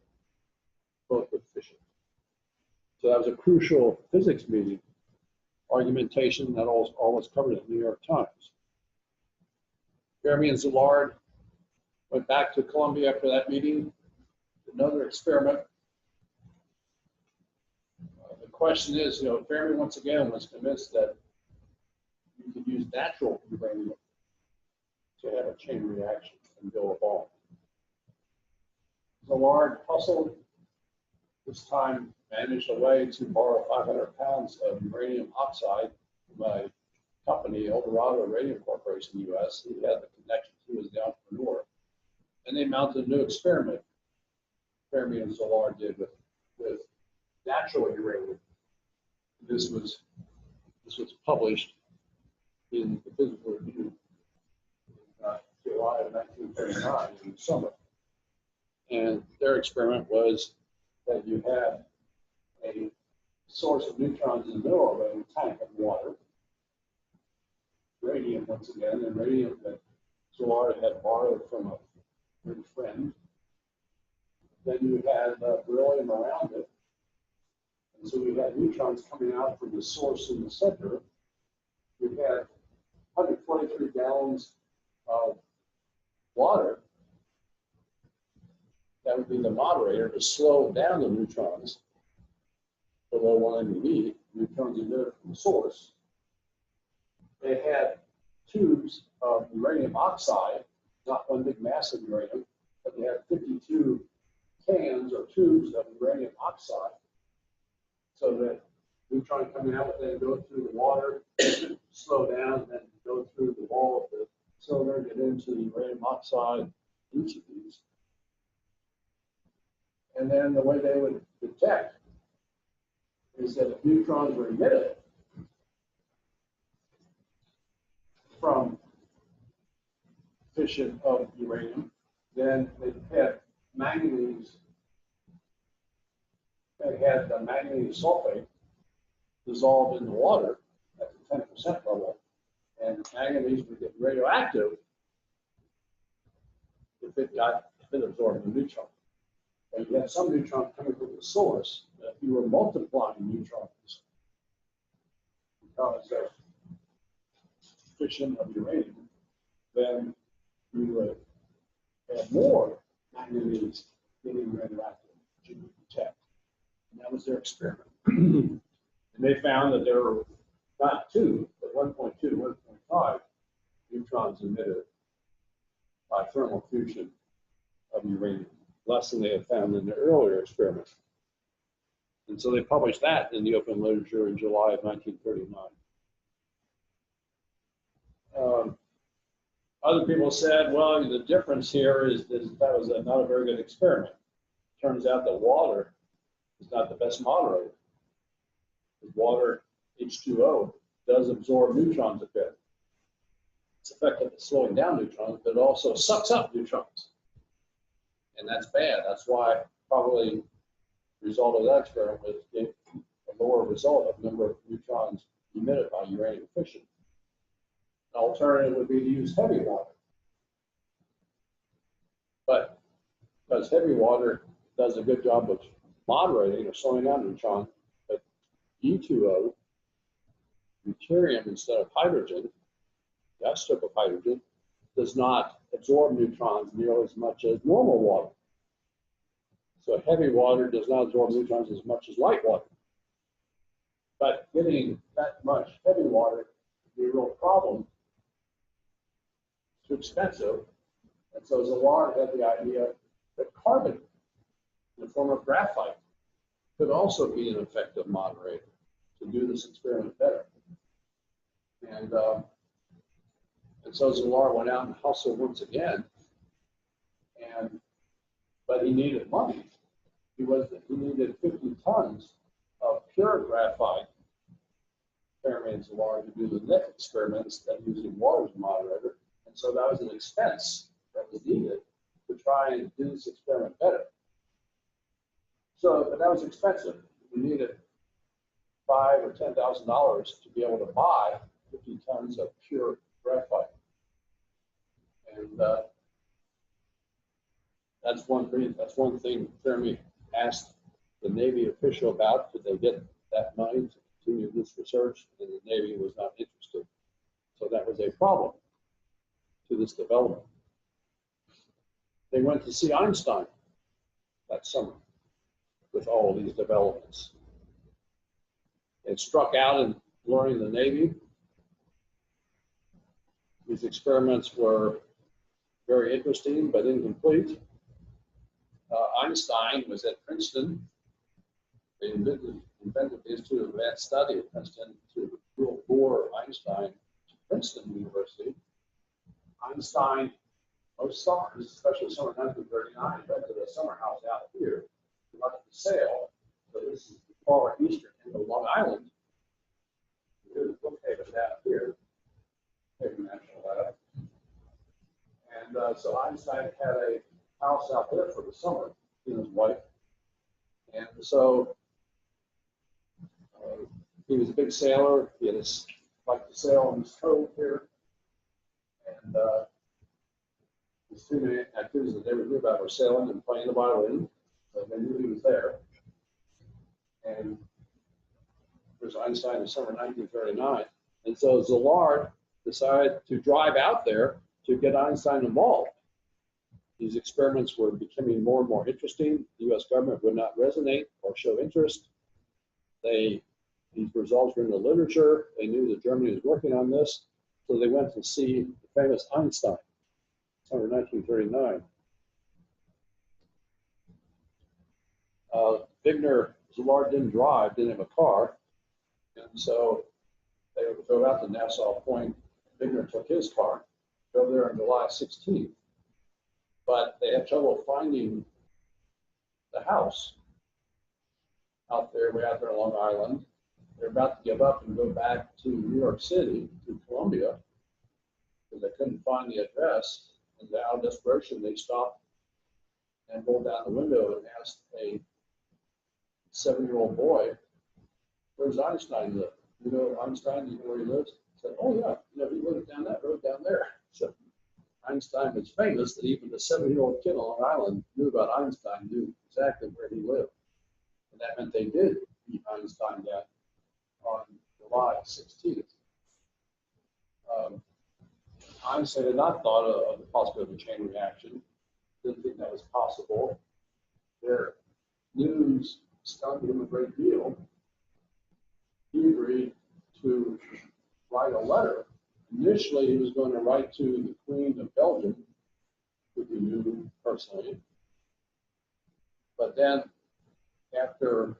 both were fission. So that was a crucial physics meeting, argumentation that all was covered in the New York Times. Fermi and Szilard went back to Columbia after that meeting, another experiment. The question is, Fermi once again was convinced that you could use natural uranium to have a chain reaction and go a bomb. Szilard hustled, this time managed a way to borrow 500 pounds of uranium oxide from a company, Eldorado Radium Corporation, US. He had the connections, he was the entrepreneur. And they mounted a new experiment. Fermi and Szilard did with natural uranium. This was published in the Physical Review in July of 1939 in the summer. And their experiment was that you had a source of neutrons in the middle of a tank of water, radium once again, and radium that Szilard had borrowed from a good friend. Then you had beryllium around it. And so we had neutrons coming out from the source in the center. We had 143 gallons of water. That would be the moderator to slow down the neutrons below 1 MeV, neutrons emitted from the source. They had tubes of uranium oxide, not one big mass of uranium, but they had 52 cans or tubes of uranium oxide. So that neutron coming out would then go through the water, slow down, and then go through the wall of the cylinder, get into the uranium oxide, each of these. And then the way they would detect is that if neutrons were emitted from fission of uranium, then they had manganese. They had the manganese sulfate dissolved in the water at the 10% level, and manganese would get radioactive if it absorbed a neutron. And you had some neutron coming from the source. If you were multiplying neutrons because of fission of uranium, then you would have more manganese getting radioactive to detect. And that was their experiment. And they found that there were not 2, but 1.2, 1.5 neutrons emitted by thermal fusion of uranium, less than they had found in their earlier experiments. And so they published that in the open literature in July of 1939. Other people said, well, the difference here is that was not a very good experiment. Turns out that water is not the best moderator. Water, H2O, does absorb neutrons a bit. It's effective at slowing down neutrons, but it also sucks up neutrons. And that's bad. That's why probably the result of that experiment was a lower result of number of neutrons emitted by uranium fission. An alternative would be to use heavy water. But because heavy water does a good job of moderating or slowing down neutrons, but E2O, deuterium instead of hydrogen, the isotope of hydrogen, does not absorb neutrons nearly as much as normal water. So heavy water does not absorb neutrons as much as light water. But getting that much heavy water would be a real problem. Too expensive. And so Szilard had the idea that carbon, in the form of graphite, could also be an effective moderator to do this experiment better. And so Szilard went out and hustled once again, but he needed money. He needed 50 tons of pure graphite, Fermi and Szilard, to do the next experiments that using water as a moderator. And so that was an expense that was needed to try and do this experiment better. So, but that was expensive. We needed $5,000 or $10,000 to be able to buy 50 tons of pure graphite. And that's one thing Fermi asked the Navy official about. Could they get that money to continue this research? And the Navy was not interested. So that was a problem to this development. They went to see Einstein that summer with all of these developments. It struck out in learning the Navy. These experiments were very interesting but incomplete. Einstein was at Princeton. They invented the Institute of Advanced Study at Princeton to bore Einstein to Princeton University. Einstein, most summers, especially summer 1939, rented a summer house out here, left to sail. So this is the far eastern end of Long Island. Here's Brookhaven down here, Brookhaven National Lab. And so Einstein had a house out there for the summer, he and his wife. And so he was a big sailor. He had liked to sail on this cove here. And his two main activities that they would do about were sailing and playing the violin. So they knew he was there. And there's Einstein in summer 1939. And so Szilard decided to drive out there to get Einstein involved. These experiments were becoming more and more interesting. The U.S. government would not resonate or show interest. These results were in the literature. They knew that Germany was working on this. So they went to see the famous Einstein, summer 1939. Szilard didn't drive, didn't have a car. And so they would go out to Nassau Point. Wigner took his car, drove there on July 16th. But they had trouble finding the house out there, way out there on Long Island. They're about to give up and go back to New York City, to Columbia, because they couldn't find the address. And out of desperation, they stopped and rolled down the window and asked a 7-year-old boy, "Where's Einstein live? You know Einstein? You know where he lives?" He said, "Oh yeah, you know, he lives down that road down there." So Einstein was famous that even the 7-year-old kid on Long Island knew about Einstein, knew exactly where he lived. And that meant they did meet Einstein down on July 16th. Einstein had not thought of the possibility of a chain reaction, didn't think that was possible. Their news stunned him a great deal. He agreed to write a letter. Initially, he was going to write to the Queen of Belgium, who he knew personally. But then, after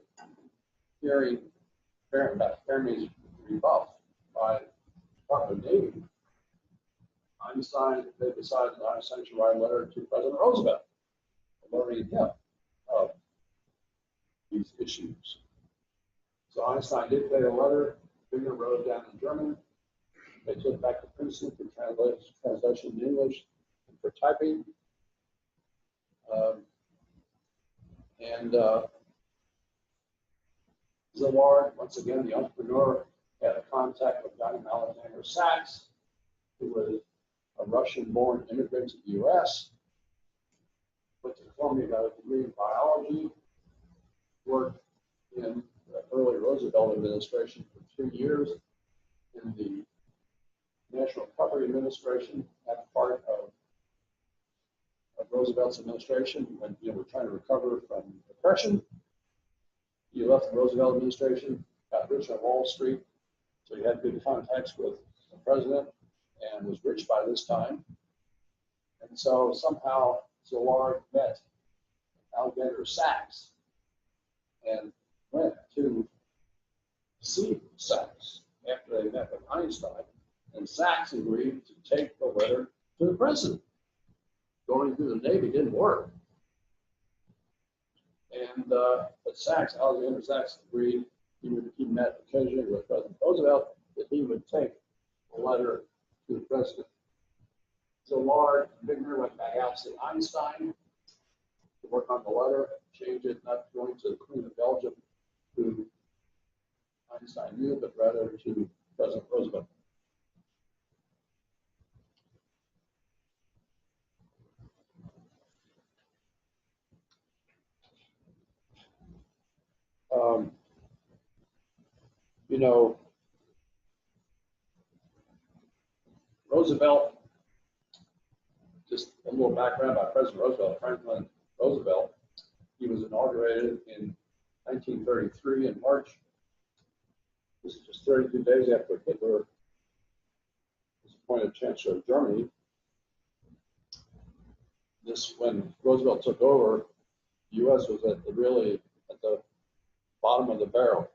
hearing Fermi's rebuff by the Department of Navy, they decided that Einstein should write a letter to President Roosevelt, alerting him of these issues. So Einstein did write a letter. Wigner wrote it down in German. They took it back to Princeton for translation in English and for typing. Szilard, once again, the entrepreneur, had a contact with Dr. Alexander Sachs, who was a Russian-born immigrant to the U.S., went to Columbia, got a degree in biology, worked in the early Roosevelt administration for 2 years in the National Recovery Administration. That's part of Roosevelt's administration when we're trying to recover from depression. He left the Roosevelt administration, got rich on Wall Street, so he had good contacts with the president and was rich by this time. And so somehow Szilard met Alexander Sachs and went to see Sachs after they met with Einstein. And Sachs agreed to take the letter to the president. Going through the Navy didn't work. And but Alexander Sachs agreed he met occasionally with President Roosevelt that he would take the letter to the president. Szilard and Wigner went back out to Einstein to work on the letter, change it, not going to the Queen of Belgium, who Einstein knew, but rather to President Roosevelt. Roosevelt, just a little background about President Roosevelt, Franklin Roosevelt. He was inaugurated in 1933 in March. This is just 32 days after Hitler was appointed Chancellor of Germany. When Roosevelt took over, the U.S. was at the bottom of the barrel.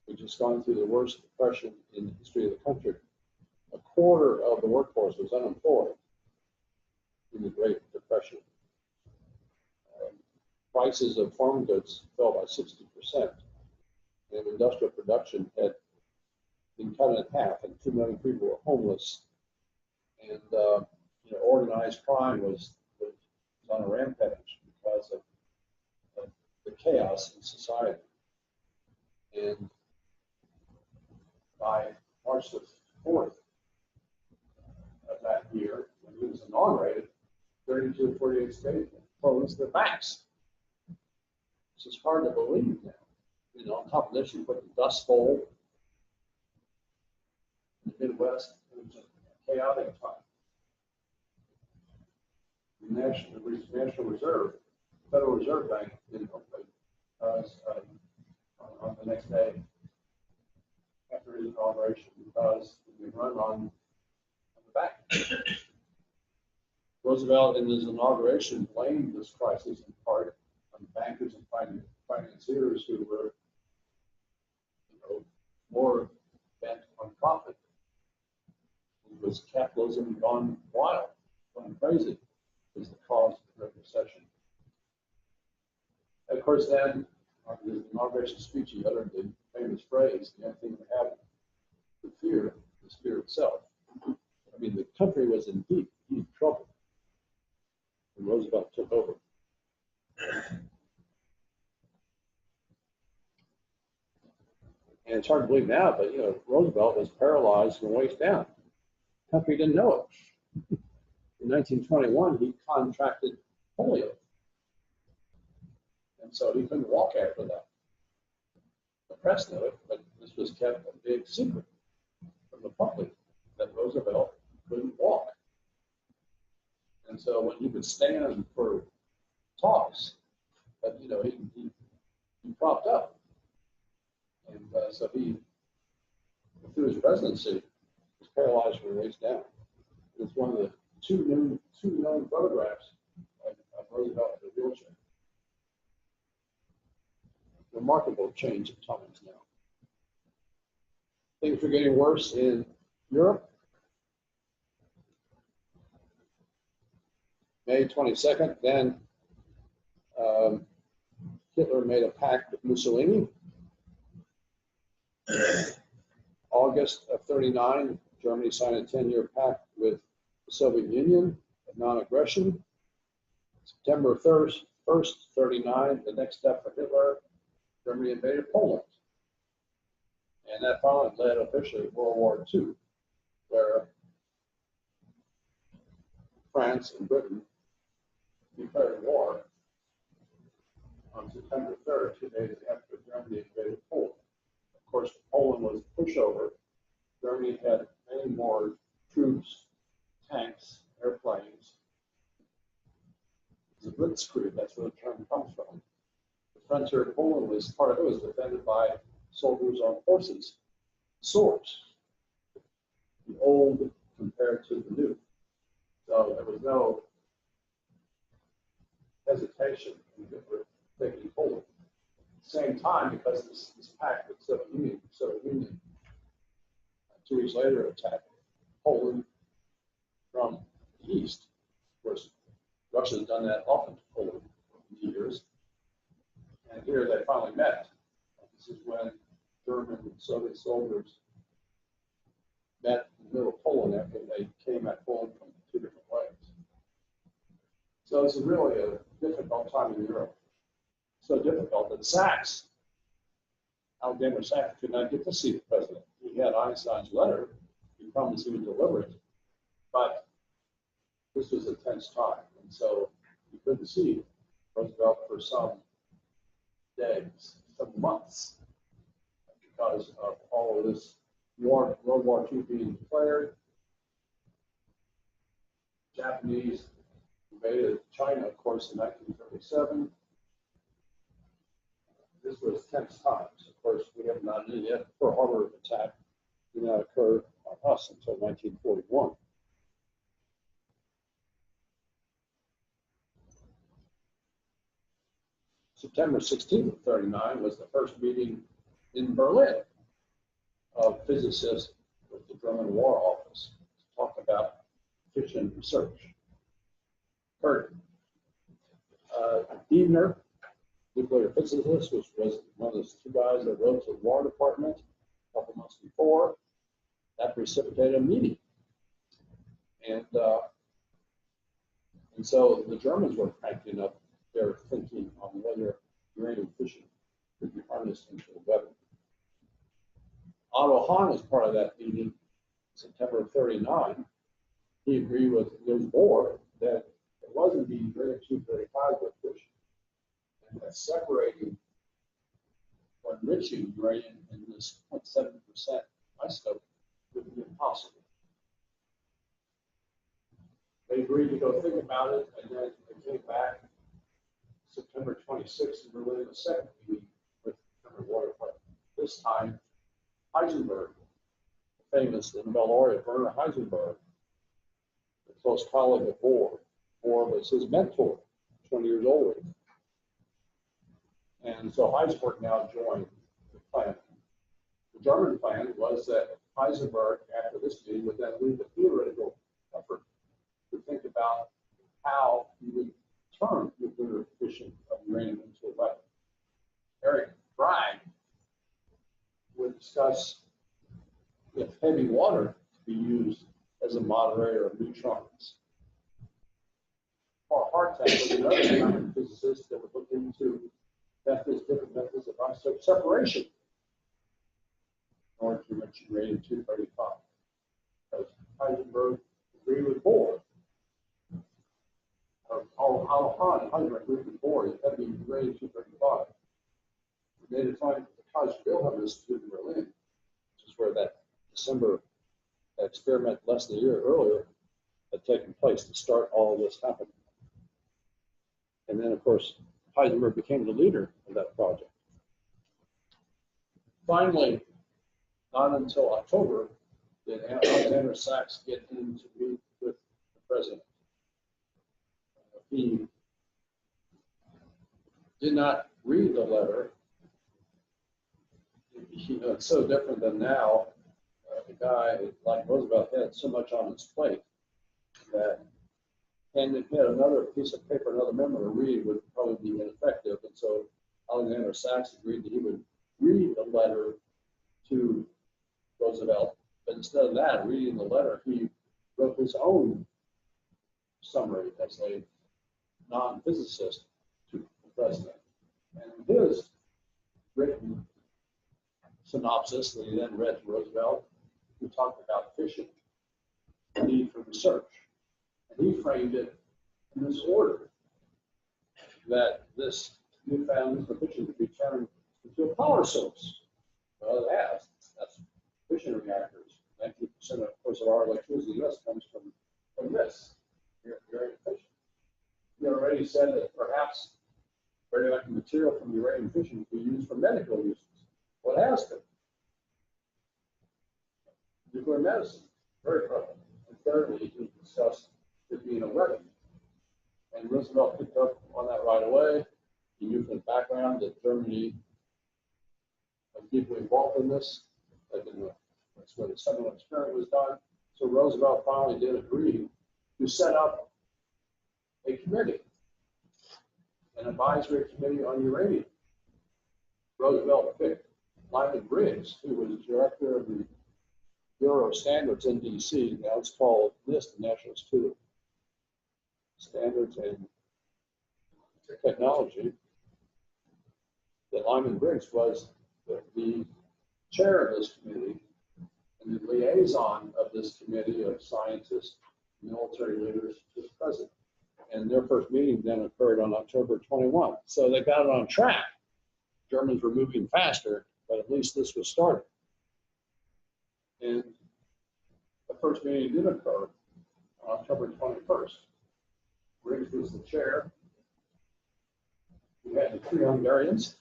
We'd just gone through the worst depression in the history of the country. A quarter of the workforce was unemployed in the Great Depression. Prices of farm goods fell by 60%, and industrial production had been cut in half, and 2 million people were homeless. And organized crime was on a rampage because of the chaos in society. And by March the 4th of that year, when he was inaugurated, 32 or 48 states closed their banks. This is hard to believe now. On top of this, you put the Dust Bowl in the Midwest. It was just a chaotic time. The National Reserve, Federal Reserve Bank didn't open on the next day after his inauguration because we run on the back. Roosevelt, in his inauguration, blamed this crisis in part on bankers and financiers who were, more bent on profit. It was capitalism gone wild, gone crazy, was the cause of the Great Recession. Of course, then, on his inauguration speech, he uttered the famous phrase, "The only thing we have to fear is fear itself." I mean, the country was in deep trouble when Roosevelt took over. And it's hard to believe now, but Roosevelt was paralyzed from the waist down. The country didn't know it. In 1921, he contracted polio. And so he couldn't walk after that. The press knew it, but this was kept a big secret from the public that Roosevelt couldn't walk. And so when he would stand for talks, but he propped up. And so he, through his presidency, was paralyzed from the waist down. It's one of the two known photographs of Roosevelt in a wheelchair. Remarkable change of times now. Things are getting worse in Europe. May 22nd, then Hitler made a pact with Mussolini. August of 39, Germany signed a 10-year pact with the Soviet Union of non-aggression. September 1st, 39, the next step for Hitler, Germany invaded Poland. And that finally led officially to World War II, where France and Britain declared war on September 3rd, 2 days after Germany invaded Poland. Of course, Poland was a pushover. Germany had many more troops, tanks, airplanes. It was a blitzkrieg, that's where the term comes from. The frontier of Poland was, part of it was defended by soldiers on horses, swords, the old compared to the new. So there was no hesitation in Hitler taking Poland. At the same time, because this pact with the Soviet Union, 2 weeks later attacked Poland from the east. Of course, Russia has done that often to Poland in years. And here they finally met. This is when German and Soviet soldiers met in the middle of Poland after they came at Poland from 2 different ways. So this is really a difficult time in Europe. So difficult that Sachs, Alexander Sachs, could not get to see the president. He had Einstein's letter. He promised he would deliver it. But this was a tense time. And so he couldn't see Roosevelt for some days, some months, because of all of this war, World War II being declared. Japanese invaded China, of course, in 1937. This was tense times. Of course, we have not known yet. Pearl Harbor attack did not occur on us until 1941. September 16th of 39 was the first meeting in Berlin of physicists with the German War Office to talk about fission research. Kurt Diebner, nuclear physicist, was one of those two guys that wrote to the War Department a couple months before. That precipitated a meeting. And so the Germans were cranking up their thinking on whether uranium fission could be harnessed into a weapon. Otto Hahn was part of that meeting, September of 39. He agreed with Niels Bohr that it wasn't the uranium-235 with fission, and that separating or enriching uranium in this 0.7% isotope would be impossible. They agreed to go think about it, and then they came back September 26th in Berlin, the second meeting with the German War Department. This time, Heisenberg, the famous Nobel laureate Werner Heisenberg, a close colleague of Bohr. Bohr was his mentor, 20 years older. And so Heisenberg now joined the plan. The German plan was that Heisenberg, after this meeting, would then lead the theoretical effort to think about how you would turn nuclear fission of uranium into a weapon. Eric Bragg would discuss if heavy water to be used as a moderator of neutrons. Paul Hartog was another German physicist that would look into different methods of isotope separation in order to enrich uranium-235. Because Heisenberg agreed with Bohr. Otto Hahn and Heisenberg agreed with Bohr that heavy uranium-235. They made a time at the Kaiser Wilhelm Institute in Berlin, which is where that December experiment less than a year earlier had taken place to start all of this happening. And then, of course, Heisenberg became the leader of that project. Finally, not until October did Alexander Sachs get in to meet with the president. He did not read the letter. It's so different than now. The guy, like Roosevelt, had so much on his plate that handing him another piece of paper, another memo to read would probably be ineffective. And so Alexander Sachs agreed that he would read the letter to Roosevelt. But instead of that, reading the letter, he wrote his own summary as a non-physicist to the president. And his written synopsis that he then read to Roosevelt, he talked about fission, the need for research. And he framed it in this order, that this newfound fission could be turned into a power source. Well, it has. That's fission reactors. 90%, of course, of our electricity in the U.S. comes from this, uranium fission. We already said that perhaps radioactive material from uranium fission could be used for medical uses. What has been? Nuclear medicine, very prevalent. And thirdly, he discussed it being a weapon. And Roosevelt picked up on that right away. He knew from the background that Germany was deeply involved in this. That's where the seminal experiment was done. So Roosevelt finally did agree to set up a committee, an advisory committee on uranium. Roosevelt picked Lyman Briggs, who was the director of the Bureau of Standards in D.C. Now it's called NIST, the National Institute of Standards and Technology. That Lyman Briggs was the chair of this committee and the liaison of this committee of scientists, military leaders to the president. And their first meeting then occurred on October 21. So they got it on track. Germans were moving faster, but at least this was started. And the first meeting did occur on October 21st. Briggs was the chair. We had the three Hungarians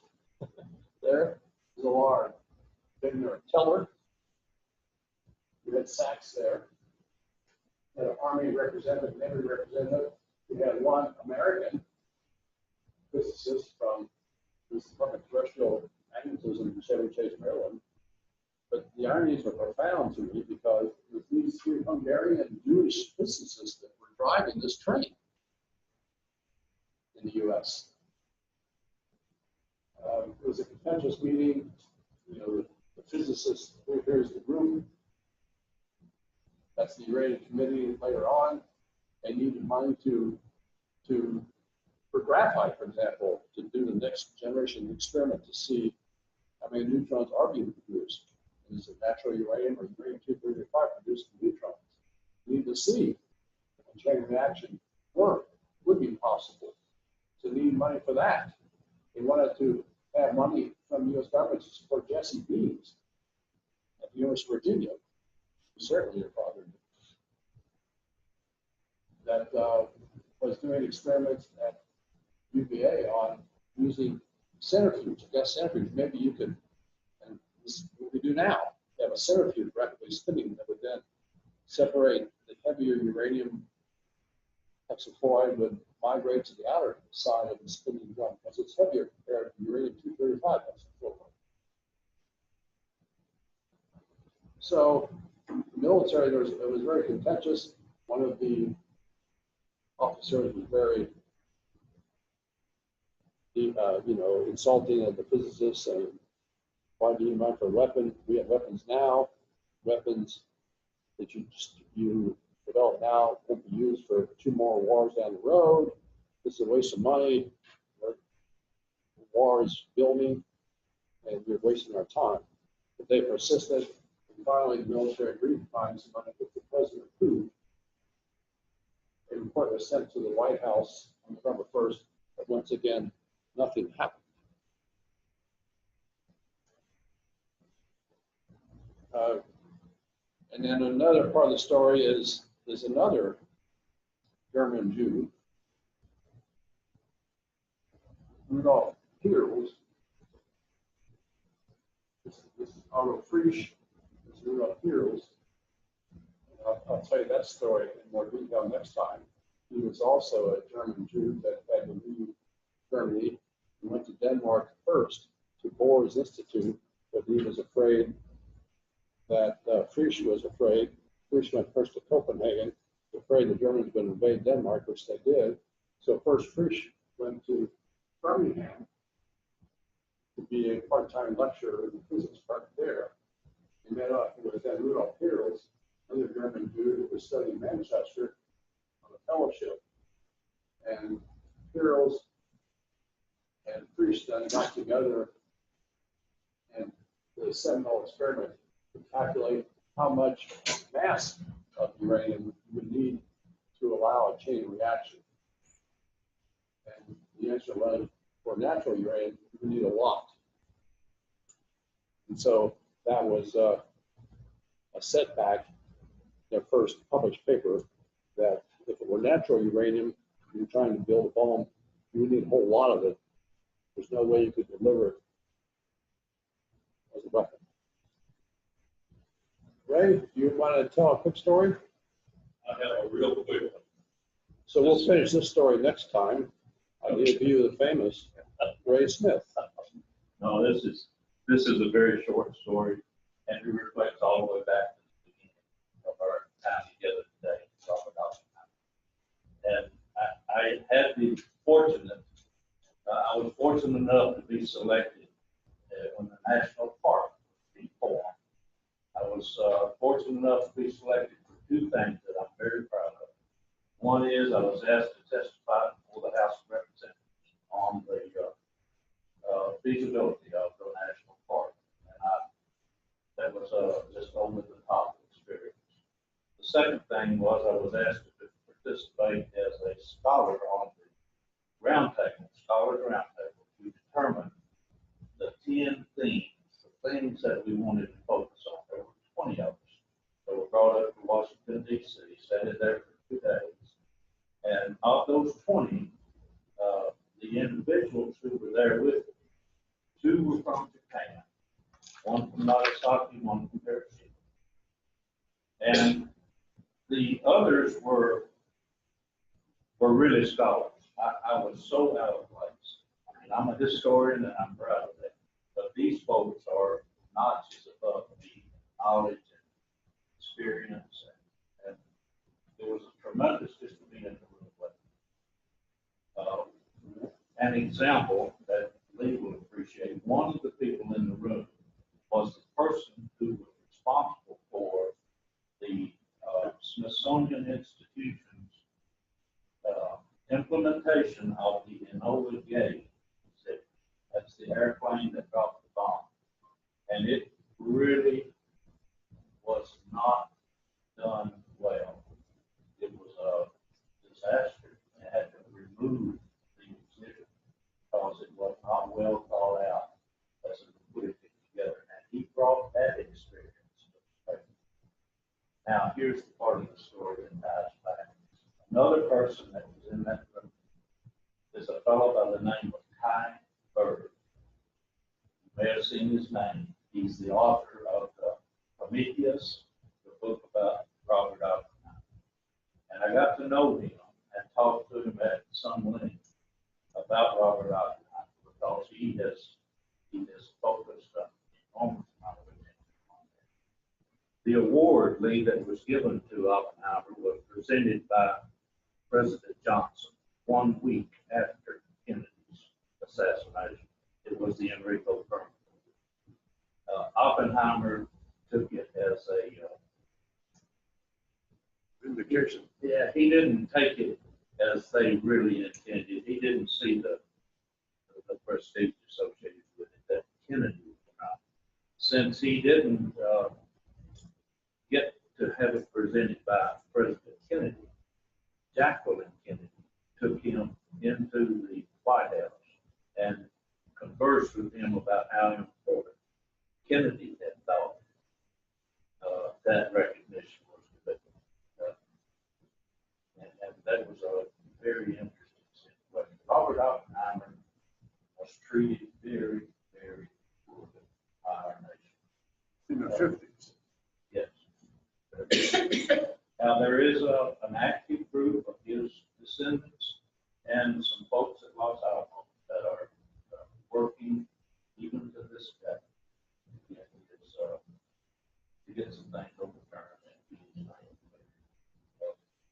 there, Szilard, Wigner, Teller. We had Sachs there. We had an Army representative, Navy representative. We had one American physicist from this is from a terrestrial magnetism in Chevy Chase, Maryland. But the ironies are profound to me because it was these three Hungarian Jewish physicists that were driving this train in the U.S. It was a contentious meeting. You know, the physicists, here's the group. That's the uranium committee later on. They needed money for graphite, for example, to do the next generation experiment to see how many neutrons are being produced. Is it natural uranium or uranium-235 producing neutrons? We need to see if a chain reaction would be possible. So they need money for that. They wanted to have money from the U.S. government to support Jesse Beams at the University of Virginia. Certainly your father did. That was doing experiments at UVA on using centrifuge, gas centrifuge. Maybe you could, and this is what we do now, have a centrifuge rapidly spinning that would then separate the heavier uranium hexafluoride would migrate to the outer side of the spinning drum because it's heavier compared to uranium-235 hexafluoride. So the military, it was very contentious. One of the officers was very, insulting of the physicists, saying, "Why do you need money for a weapon? We have weapons now. Weapons that you develop now won't be used for 2 more wars down the road. This is a waste of money. The war is building, and you're wasting our time." But they persisted, and finally the military agreed to find some money that the president approved. A report was sent to the White House on November 1st, but once again, nothing happened. And then another part of the story is another German Jew, Rudolf Peierls. This is Otto Frisch. This is Rudolf Peierls. I'll tell you that story in more detail next time. He was also a German Jew that had to leave Germany. He went to Denmark first to Bohr's Institute, but he was afraid that Frisch was afraid. Frisch went first to Copenhagen, afraid the Germans would invade Denmark, which they did. So first Frisch went to Birmingham to be a part-time lecturer in the physics department there. He met up with Rudolf Peierls, another German Jew who was studying Manchester on a fellowship. And Peierls and Frisch then got together and the seminal experiment to calculate how much mass of uranium you would need to allow a chain reaction. And the answer was, for natural uranium, you would need a lot. And so that was a setback, their first published paper, that if it were natural uranium, you're trying to build a bomb, you would need a whole lot of it. There's no way you could deliver it as a weapon. Ray, do you want to tell a quick story? I have a real quick one. So we'll finish this story next time. I'll give you the famous Ray Smith. No, this is a very short story, and it reflects all the way back to the beginning of our time together today. Talk about it. And I had the fortunate, I was fortunate enough to be selected when the national park was being formed. I was fortunate enough to be selected for 2 things that I'm very proud of. One is I was asked to testify before the House of Representatives on the feasibility of the national park, and that was just over the top experience. The second thing was I was asked to participate as a scholar on the Scholars Roundtable, to determine the 10 themes, the things that we wanted to focus on. There were 20 of us that were brought up to Washington, D.C., sat in there for 2 days. And of those 20, the individuals who were there with me, 2 were from Japan, 1 from Nagasaki, 1 from Hiroshima. And the others were really scholars. I was so out of place. I mean, I'm a historian and I'm proud of that. But these folks are notches above me, knowledge and experience. And it was a tremendous just to be in the room with them. An example that Lee will appreciate, one of the people in the room was the person who was responsible for the Smithsonian Institution's implementation of the Enola Gay. That's the airplane that dropped the bomb. And it really was not done well. It was a disaster. They had to remove the exhibit because it was not well thought out as it put it together. And he brought that experience to the table. Now, here's the part of the story that ties back. Another person that was in that room is a fellow by the name of Kai Bird. You may have seen his name. He's the author of Prometheus, the book about Robert Oppenheimer. And I got to know him and talked to him at some length about Robert Oppenheimer because he has focused an enormous amount of attention on that. The award, Lee, that was given to Oppenheimer was presented by President Johnson 1 week after Kennedy's assassination. It was the Enrico Fermi. Oppenheimer took it as a Vindication. yeah, he didn't take it as they really intended. He didn't see the prestige associated with it that Kennedy was not. Since he didn't get to have it presented by President Kennedy, Jacqueline Kennedy took him into the White House and conversed with him about how important Kennedy had thought that recognition was given. And that was a very interesting situation. Robert Oppenheimer was treated very, very poorly by our nation. In the 50s. Yes. Now, there is an active group of his descendants and some folks at Los Alamos that are working even to this day. To get some things overturned and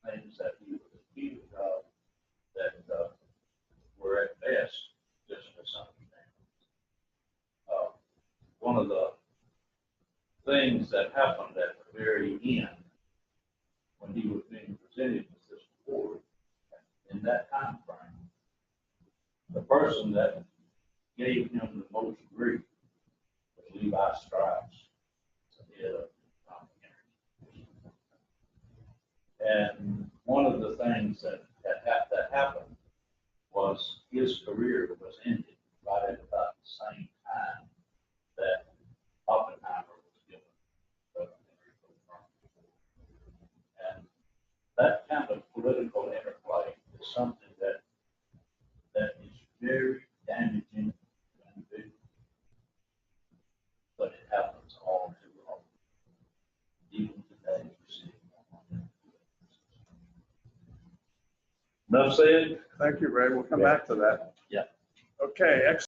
things that he was accused of that were at best just misunderstandings. One of the things that happened at the very end when he was being presented with this award in that time frame, the person that gave him the most grief was Levi Strauss, the head of Atomic Energy. And one of the things that happened was his career was ended right at about the same time that Oppenheimer was given the Enrico Fermi. And that kind of political interplay is something that is very damaging to individuals. But it happens all too often. Even today, you see it. Enough said? Thank you, Ray. We'll come back to that. Yeah. Okay,